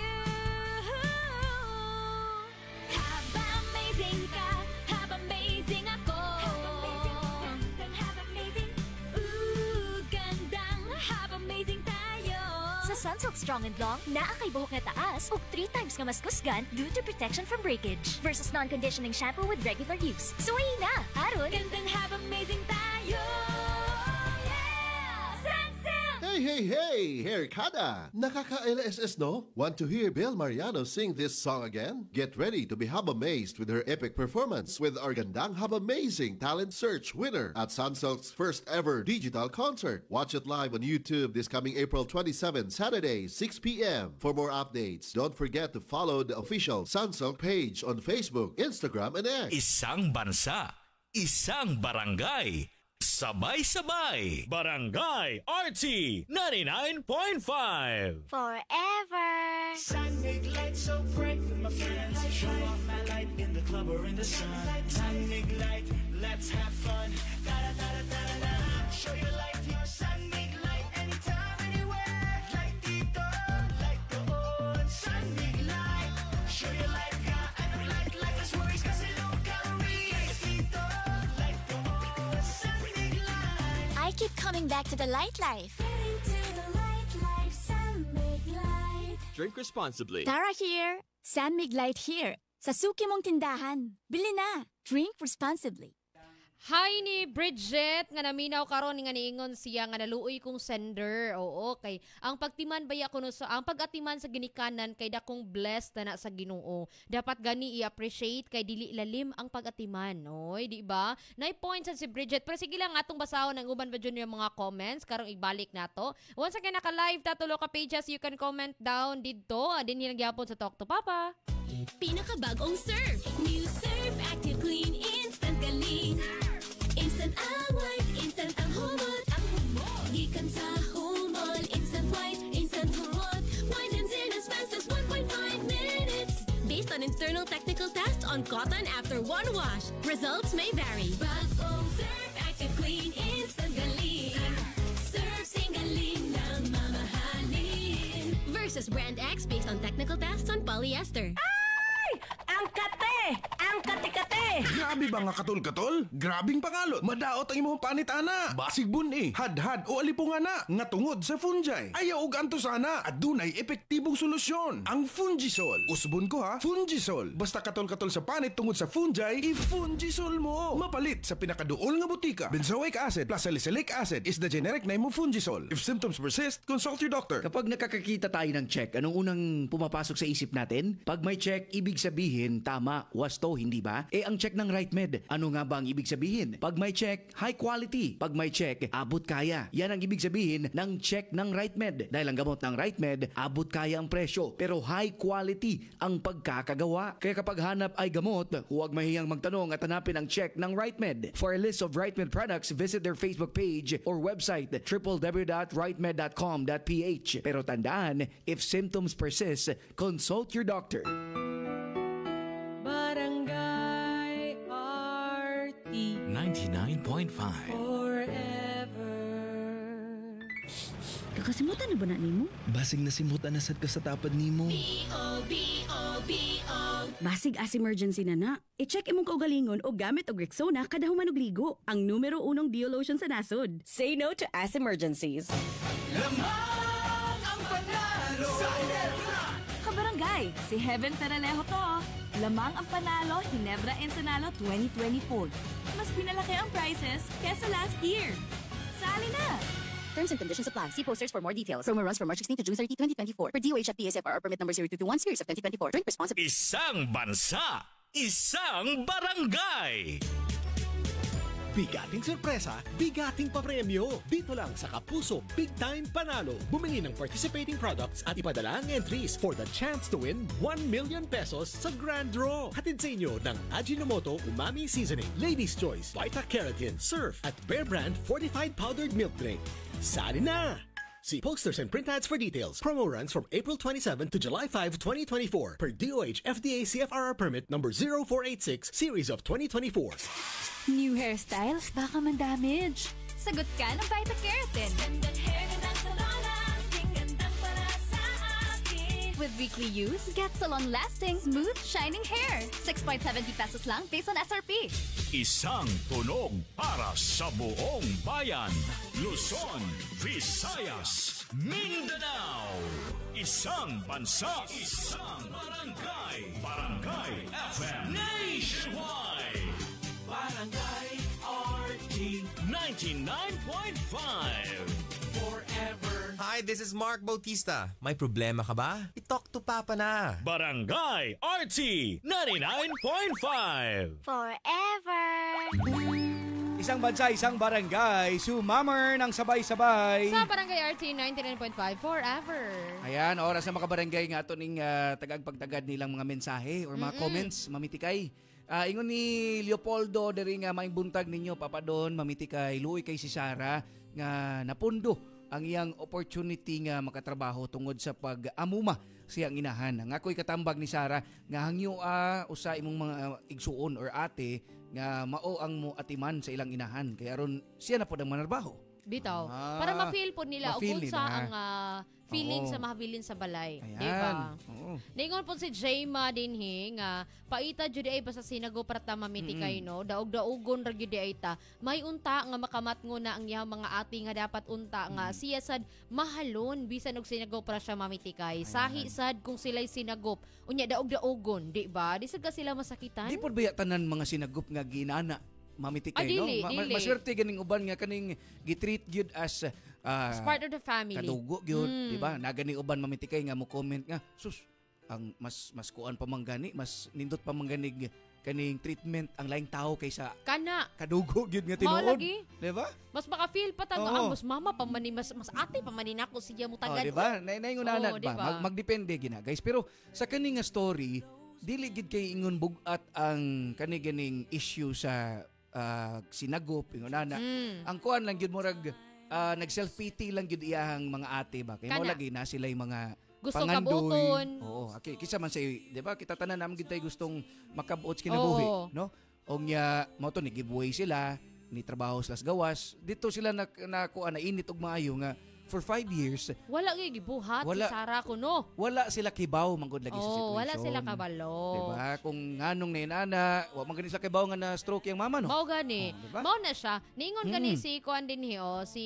Haba amazing ka, haba amazing ako. Haba amazing, ooh, gandang, haba amazing tayo. Sa Sunsilk Strong and Long, naa kay buhok nga taas ug 3 times nga mas kusgan due to protection from breakage versus non-conditioning shampoo with regular use. Suwi na! Aron! Gandang have amazing tayo! Yeah! Sunsilk! Hey! Haircada! Nakaka-LSS, no? Want to hear Bel Mariano sing this song again? Get ready to be hab-amazed with her epic performance with our Gandang Hab-Amazing Talent Search winner at Sunsilk's first ever digital concert. Watch it live on YouTube this coming April 27, Saturday, 6 p.m. For more updates, don't forget to follow the official Sunsilk page on Facebook, Instagram, and X. Isang bansa, isang barangay. Sabay-sabay. Barangay RT 99.5. Forever! Sunny light so bright with my friends. Show off my light in the club or in the sun. Sunny light, let's have fun. Da-da-da-da-da-da. Show your light, your sunny light. Anytime, anywhere. Light dito, light doon. Sunny light. Show your light, ka. Anong light, light us worries kasi low calorie. Light dito, light doon. Sunny light. I keep coming back to the light life. Drink responsibly. Tara here! San Mig Light here. Sa suki mong tindahan. Bili na! Drink responsibly. Hi ni Bridget nga naminaw karon nga niingon siya nga naluoy kong sender. Oo, kay ang pagtiman baya kuno sa ang pagatiman sa ginikanan kay dakong blessed na sa Ginoo. Dapat gani i-appreciate kay dili lalim ang pagatiman. Oy, di ba? Nay points si Bridget. Pero sige lang atong basahon ang uban ba dyan yung mga comments karong ibalik nato. Once again naka-live ta tulo ka pages, you can comment down didto. Din nilang gyapon sa Talk to Papa. Pinakabagong Surf. New Surf Active Clean Instant Galing. Instant ang white, instant ang humot. Ang humot. Gikan sa humol. Instant white, instant humot. Whitens in as fast as 1.5 minutes. Based on internal technical tests on cotton after one wash. Results may vary. Bagong Surf Active Clean Instant Galing. Surf sing galing na mamahalin. Versus Brand X based on technical tests on polyester. Ang kate! Ang kate-kate! Grabe ba nga katol-katol? Grabing pangalot. Madaot ang imong panitana. Basig buni, hadhad o alipungan na. Nga tungod sa fungi. Ayaw og anto sana. Adunay epektibong solusyon. Ang Fungisol. Usbon ko ha, Fungisol. Basta katol-katol sa panit tungod sa fungi, i-Fungisol mo. Mapalit sa pinakaduol nga butika. Benzoic acid plus salicylic acid is the generic name of Fungisol. If symptoms persist, consult your doctor. Kapag nakakakita tayo ng check, anong unang pumapasok sa isip natin? Pag may check, ibig sabihin, tama, wasto, hindi ba? Ang check ng RightMed, ano nga ba ang ibig sabihin? Pag may check, high quality. Pag may check, abot kaya. Yan ang ibig sabihin ng check ng RightMed. Dahil ang gamot ng RightMed, abot kaya ang presyo. Pero high quality ang pagkakagawa. Kaya kapag hanap ay gamot, huwag mahiyang magtanong at hanapin ang check ng RightMed. For a list of RightMed products, visit their Facebook page or website www.rightmed.com.ph. Pero tandaan, if symptoms persist, consult your doctor. Barangay RT 99.5. Forever. Kakasimutan na ba na nimo? Basig na simutan na sad ka sa tapad nimo. Basig as emergency na. I-check imong kaugalingon o gamit og Rexona kada human og ligo. Ang numero 1 Dio lotion sa nasod. Say no to ass emergencies. Lamang ang panalo sa Kabarangay, si Heaven Peralejo to. Lamang ang panalo, Ginebra Ensenalo 2024. Mas pinalaki ang prices kesa last year. Sali na! Terms and conditions apply. See posters for more details. Promo runs from March 16 to June 30, 2024. Per DOH at PSFR permit number 0221 series of 2024. Drink responsibly. Isang bansa, isang barangay. Bigating sorpresa, bigating papremyo. Dito lang sa Kapuso Big Time Panalo. Bumili ng participating products at ipadala ang entries for the chance to win 1 million pesos sa Grand Draw. Hatid sa inyo ng Ajinomoto Umami Seasoning, Ladies' Choice, Vita Keratin, Surf at Bear Brand Fortified Powdered Milk Drink. Sali na! See posters and print ads for details. Promo runs from April 27 to July 5, 2024 per DOH FDA CFRR permit number 0486 series of 2024. New hairstyles, baka man-damage. Sagot ka ng Vita Keratin. Gandang hair, gandang salon, gandang para sa akin. With weekly use, get salon-lasting, smooth, shining hair. 6.70 pesos lang based on SRP. Isang tunog para sa buong bayan. Luzon, Visayas, Mindanao. Isang bansa, isang barangay. Barangay FM Nationwide. Barangay RT 99.5. Forever. Hi, this is Mark Bautista. May problema ka ba? I-talk to Papa na. Barangay RT 99.5. Forever. Isang bansa, isang barangay, sumamer ng sabay-sabay. Sa Barangay RT 99.5 forever. Ayan, oras na makabarangay nga ito ning tagag-pagtagad nilang mga mensahe or mga comments, mamitikay. Ingon ni Leopoldo, diri nga maing buntag ninyo, papadon, mamitikay, luoy kay si Sarah, nga napundo ang iyang opportunity nga makatrabaho tungod sa pag-amuma siyang inahan. Nga ako'y katambag ni Sarah, nga hangyo usa imong mga igsuon or ate, nga mao ang mo atiman sa ilang inahan. Kaya ron siya na po ang manarbaho. Bitaw. Para ma-feel po nila o kung sa ang feeling Oo. sa mahabilin sa balay. Ayan. Diba? Oo. Ningon po si Jayma din nga paita jud ay basta sinago para ta mamitikay no. Daog-daogon ra gyud ay ta. May unta nga makamat ngo na ang iyang mga ati nga dapat unta nga siya sad mahalon bisan og sinago para siya mamitikay. Sahi sad kung sila'y sinagop. Unya daog-daogon, di ba? Di sad ka sila masakitan. Di po ba tanan mga sinagup nga ginana mamitikay, dili, no? dili. Maswerte ganing uban nga kaning gitreat gyud as As part of the family. kadugo gyud, di ba? Nagani uban mamitikay nga mo comment nga, sus, ang mas kuan pa man gani, mas nindot pa man ganig kaning treatment ang laing tao kaysa kana kadugo gyud nga Mao tinuod. lagi. Di ba? Mas maka-feel pa tag Oo. mas mama pa man ni mas ate pa man ni nako siya mo Oh, tagad. di ba? Naingunanan Oo, ba? diba? Magdepende gina, guys. Pero sa kaning nga story, dili gid kay ingon bugat ang kani ganing issue sa sinagop ingonana. Ang kuan lang gyud murag nag-self-pity lang gyud iyang mga ate ba. Kay mo Kana. lagi na sila'y mga Gustong pangandoy. kabuton. Oo, okay. Kisa man sa, di ba? Kita tanan naman gid tay gustong makabuot sa kinabuhi, Oo. no? O nya mo to ni giveaway sila, ni trabaho sila sa gawas. Dito sila na kuan na init og maayo nga for 5 years Wala gyud gibuhat Wala. si Sarah ko no. wala sila kibaw manggod lagi sa situation. Wala sila kabalo. Diba? Kung nganong na inana, wa man gani sila kibaw nga na stroke yung mama no. Mao gani. diba? Mao na siya. Niingon gani si Kuan din hiyo, si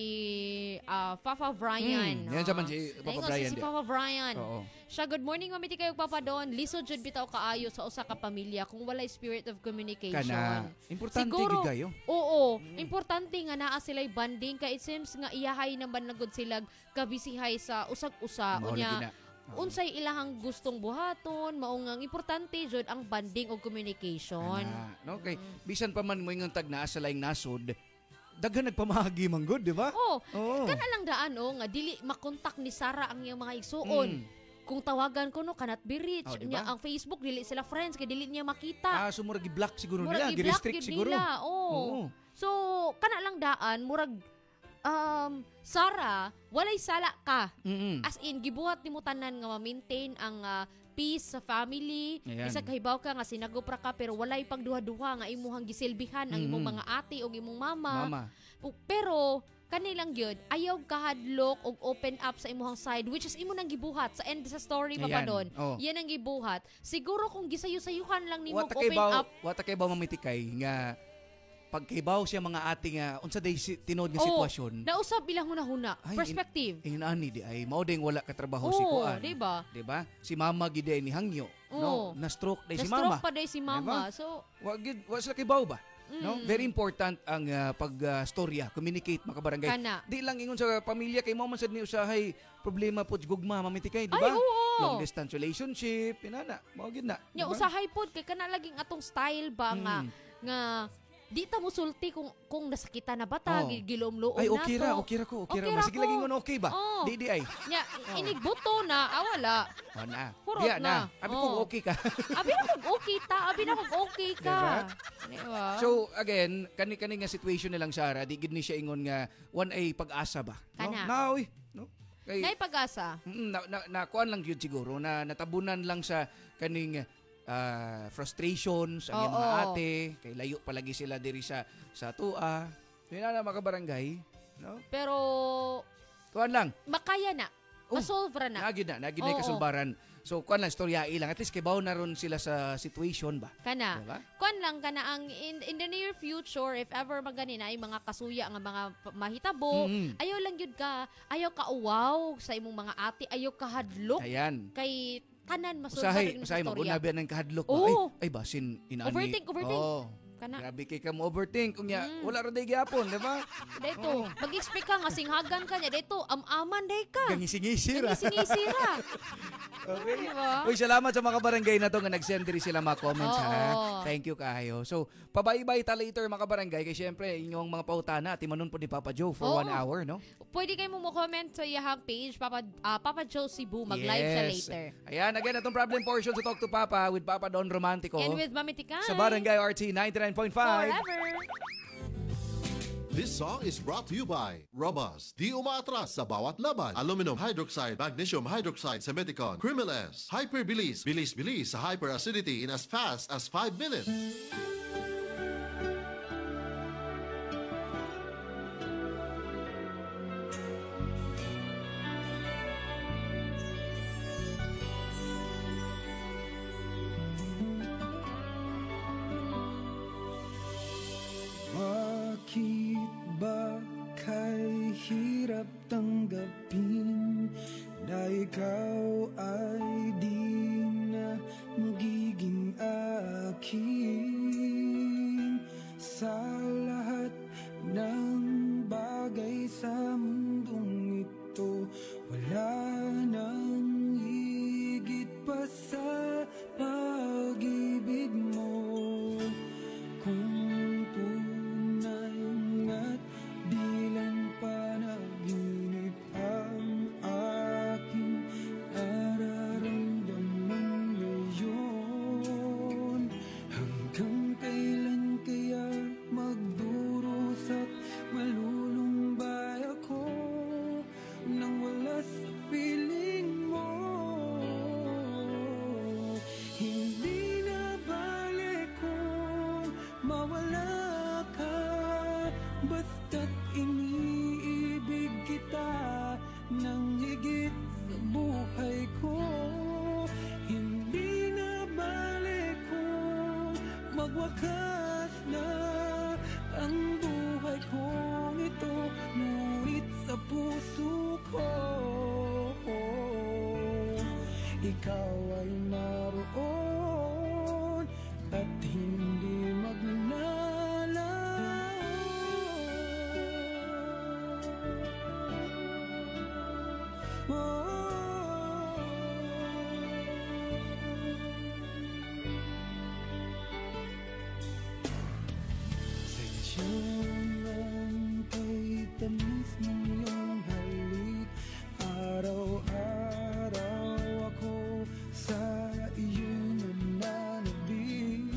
Papa Brian. Yan siya man si Papa Niingon Brian. si Papa Brian. Oo. Siya, good morning, mamiti kayo Papa Don. Lisod jud bitaw kaayo sa usa ka pamilya kung walay spirit of communication. Kana. Importante Siguro, gid kayo. Oo, importante nga naa sila'y banding kay it seems nga iyahay naman nagod sila kabisihay sa usag-usa Mao unya. lagi na. Unsay ilahang gustong buhaton, mao nga importante jud ang banding o communication. No, kay bisan pa man mo ingon tag naa sa laing nasod, daghan nagpamahagi man gud, di ba? Oh, Oo. kana lang daan nga dili makontak ni Sarah ang iyang mga igsuon. Kung tawagan ko no kanat be reach Oh, diba? niya ang Facebook dili sila friends kay dili niya makita. Sumurag gi-block siguro Murag nila, i-block gi-restrict yun siguro. nila, oo. So kana lang daan murag Sarah, walay sala ka. As in gibuhat nimo tanan nga ma-maintain ang peace sa family. Ayan. Isa kahibaw ka nga sinagupra ka pero walay pagduha-duha nga imuhang gisilbihan ang imong mga ate o imong mama. Pero kanilang gyud ayaw kahadlok og open up sa imuhang side, which is imo nang gibuhat sa end sa story pa Ayan. doon. Oh. Yan ang gibuhat. Siguro kung gisayo-sayuhan lang nimo Wata open up. kay baw mamitikay nga pagkaibaw siya mga ating unsa day tinod nga sitwasyon. Nausab ilang hunahuna. Ay, Perspective. Inani di ay mao ding wala ka trabaho Oo, si Kuan. di ba? Si mama gid ay ni hangyo, no? Oo. Na stroke day si Na-stroke mama. pa day si mama. So, wa sila kibaw ba? No? Very important ang pag-storya, communicate makabarangay. Kana. Di lang ingon sa pamilya kay mo man sad ni usahay problema po gugma mamitikay, di Ay, ba? oo. Long distance relationship, inana, mao gid na. nya diba? usahay pod kay kana laging atong style ba nga di ta musulti kung nasakitan na bata, gilom-loom Ay, na okay to. ra, okay ra ko. Sige lagi ngon okay ba? Oo. Di ay. Nya, inigbuto na, wala. Na. Hurot Diya na. Abi ko okay ka. Abi na kung okay ta, abi na kung okay ka. Diba? So again, kani nga situation na lang Sarah, di gid ni siya ingon nga one ay pag-asa ba? No? Kana. Naoy, no? Kay Nay pag-asa. na kuan lang gyud siguro na natabunan lang sa kaning frustrations ang iyang mga ate, kay layo palagi sila diri sa tua. Di na makabarangay, no? Pero kuan lang. makaya na. Masolve ra na. Nagid na kasulbaran. So kuan lang storya ilang at least kay bawo na ron sila sa situation ba. Kana. Diba? Kuan lang kana ang in the near future if ever magani na ay mga kasuya nga mga mahitabo, ayaw lang gyud ka, ayaw ka uwaw sa imong mga ate, ayaw ka hadlok. Ayan. Kay tanan masulti Usahay magunabi ng kahadlok ba? Oo. Ay basin inani. Overthink. Oh. Kana. Grabe kay ka mo overthink unya wala ra day gyapon, di ba? Dito, mag-expect ka nga singhagan ka niya dito, amaman day ka. Gangising-isira. Gangising-isira. Okay. Diba? Uy, salamat sa mga barangay na to nga nag-send diri sila mga comments ha. Thank you kaayo. So, pabay-bye ta later mga barangay kay syempre inyong mga pautana at imanon po ni Papa Joe for 1 hour, no? Pwede kayo mo comment sa iyahang page, Papa Joe Cebu, mag-live siya later. Ayan, again, itong problem portion sa Talk to Papa with Papa Don Romantico. And with Mami Tikay. Sa Barangay RT 99.5. Forever. This song is brought to you by Robust. Di umaatras sa bawat laban. Aluminum hydroxide, magnesium hydroxide sa Meticon. Crimeles. Hyperbilis. Bilis-bilis sa hyperacidity in as fast as 5 minutes. Bakit ba kay hirap tanggapin na ikaw ay di na magiging akin? Sa lahat ng bagay sa mundong ito, wala nang higit pa sa pag-ibig mo. Kung tunay nga't di lang panaginip ang aking nararamdaman ngayon, hanggang kailan kaya magdurusa at malulumbay ako nang wala sa piling mo? Hindi na balik kung mawala ka, basta't iniibig kita nang higit sa buhay ko. Hindi na balik kung magwakas na ang buhay kong ito, ngunit sa puso ko ikaw ay naroon at hindi Sadyang kay tamis ng iyong halik, araw-araw ako sa iyong nananabik.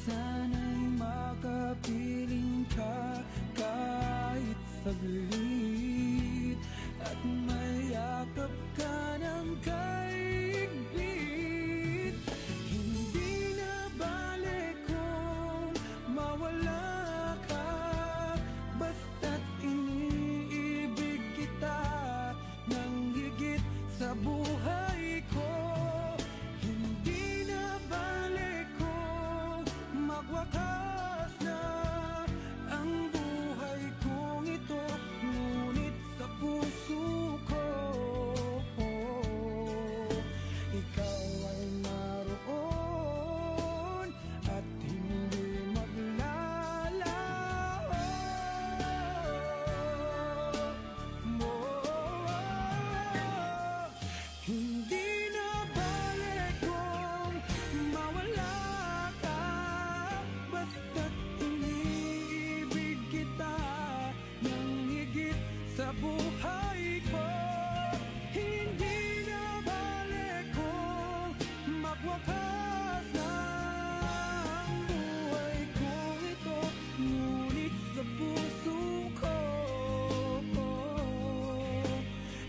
Sana'y makapiling ka kahit saglit, at mayakap ka ng kaigpit. Hindi na balik kung mawala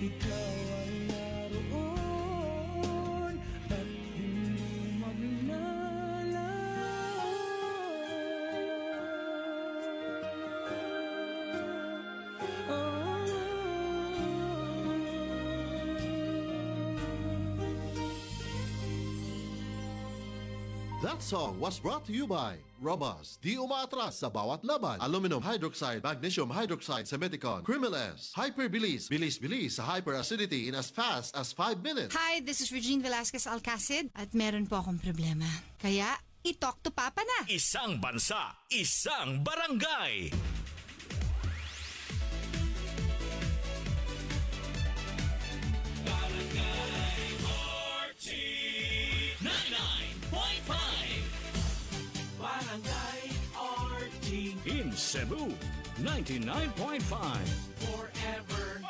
ikaw ay naroon at hindi magnalaw. That song was brought to you by Robust. Di umaatras sa bawat laban. Aluminum hydroxide, magnesium hydroxide sa Meticon. Crimeles. Hyperbilis. Bilis-bilis sa hyperacidity in as fast as 5 minutes. Hi, this is Regine Velasquez Alcacid at meron po akong problema. Kaya, i-talk to Papa na. Isang bansa, isang barangay. Barangay RT 99.5. Barangay RT in Cebu 99.5. Forever.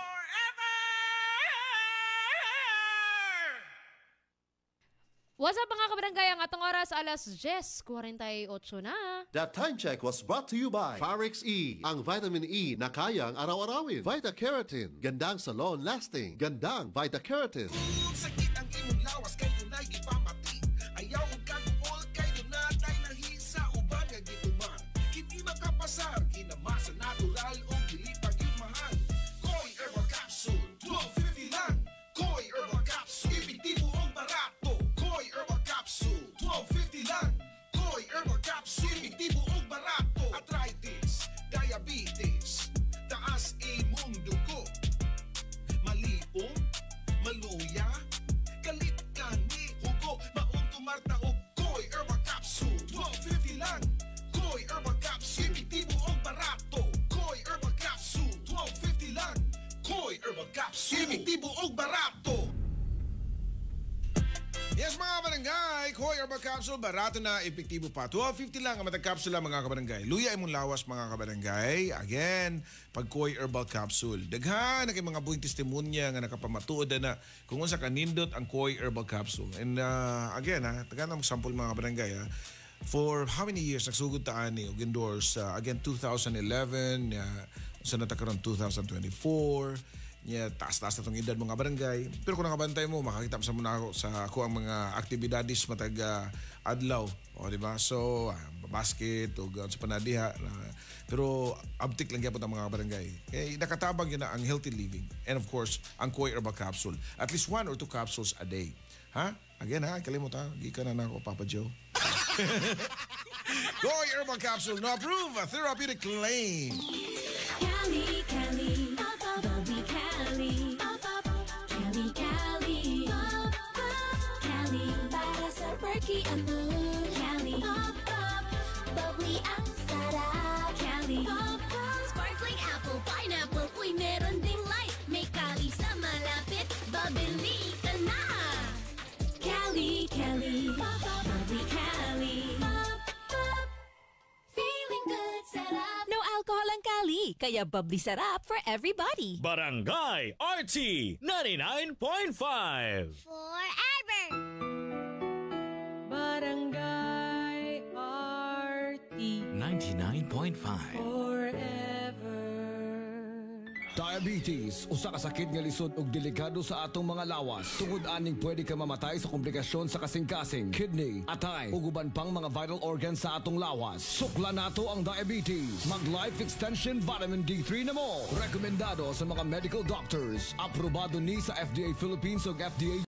What's up mga kabarangay? Ang atong oras alas 10:48 na. That time check was brought to you by Pharax E, ang vitamin E na kayang araw-arawin. Vita Keratin, gandang sa long-lasting. Gandang Vita Keratin. Sakit ang imong lawas kay dunay gipamati. Ayaw og kagol kay dunay nahisa uban nga gituman. Kini makapasar kinamasa natural o dili pa gyud mahal. Koi Herbal Capsule, 12.50 lang. Koi Herbal Capsule, epektibo og barato. Koi Herbal Capsule, 12.50 lang. Koi Herbal Capsule, epektibo og barato. Arthritis, diabetes, taas imong dugo. Maliom, maluya, kalit ka ni hugo, maong tumarta og Koi Herbal Capsule, 12.50 lang. Koi Herbal Capsule, epektibo og barato. Koi Herbal Capsule, 12.50 lang. Koi Herbal Capsule, epektibo og barato. Yes mga kabarangay, Koi Herbal Capsule, barato na, epektibo pa. 12.50 lang ang matag capsule mga kabarangay. Luya imong lawas mga kabarangay. Again, pag Koi Herbal Capsule. Daghan na kay mga buhing testimonya nga nakapamatuod na kung unsa kanindot ang Koi Herbal Capsule. And again, tagaan na sample mga kabarangay. For how many years nagsugod ta ani og endorse? Again, 2011, sa natakaroon 2024. Taas-taas na itong edad mga barangay. Pero kung nakabantay mo, makakita mo sa muna ako sa ako ang mga aktibidades matag adlaw. O, diba? So, basket o sa panadiha. Pero abtik lang gyapon ang mga barangay. Eh, nakatabang yun na ang healthy living. And of course, ang Koi Herbal Capsule. At least 1 or 2 capsules a day. Ha? Again kalimut ha. Gika na ako, Papa Joe. Koi Herbal Capsule, no approve. A therapeutic claim. Cali, Cali, Bobby Cali, Cali, Cali, Cali, para sa perky ang mood. Cali, bubbly ang sarap. Cali, sparkling apple, pineapple, uy meron ding light. May Cali sa malapit, babili ka na. Cali, Cali, bubbly Cali, feeling good, sarap. No alcohol ang Cali, kaya bubbly sarap for everybody. Barangay RT 99.5. Forever. Barangay RT 99.5. Diabetes, usa ka sakit nga lisod ug delikado sa atong mga lawas. Tungod aning pwede ka mamatay sa komplikasyon sa kasing-kasing, kidney, atay, ug uban pang mga vital organs sa atong lawas. Sukla nato ang diabetes. Mag Life Extension Vitamin D3 na mo. Rekomendado sa mga medical doctors. Aprobado ni sa FDA Philippines ug FDA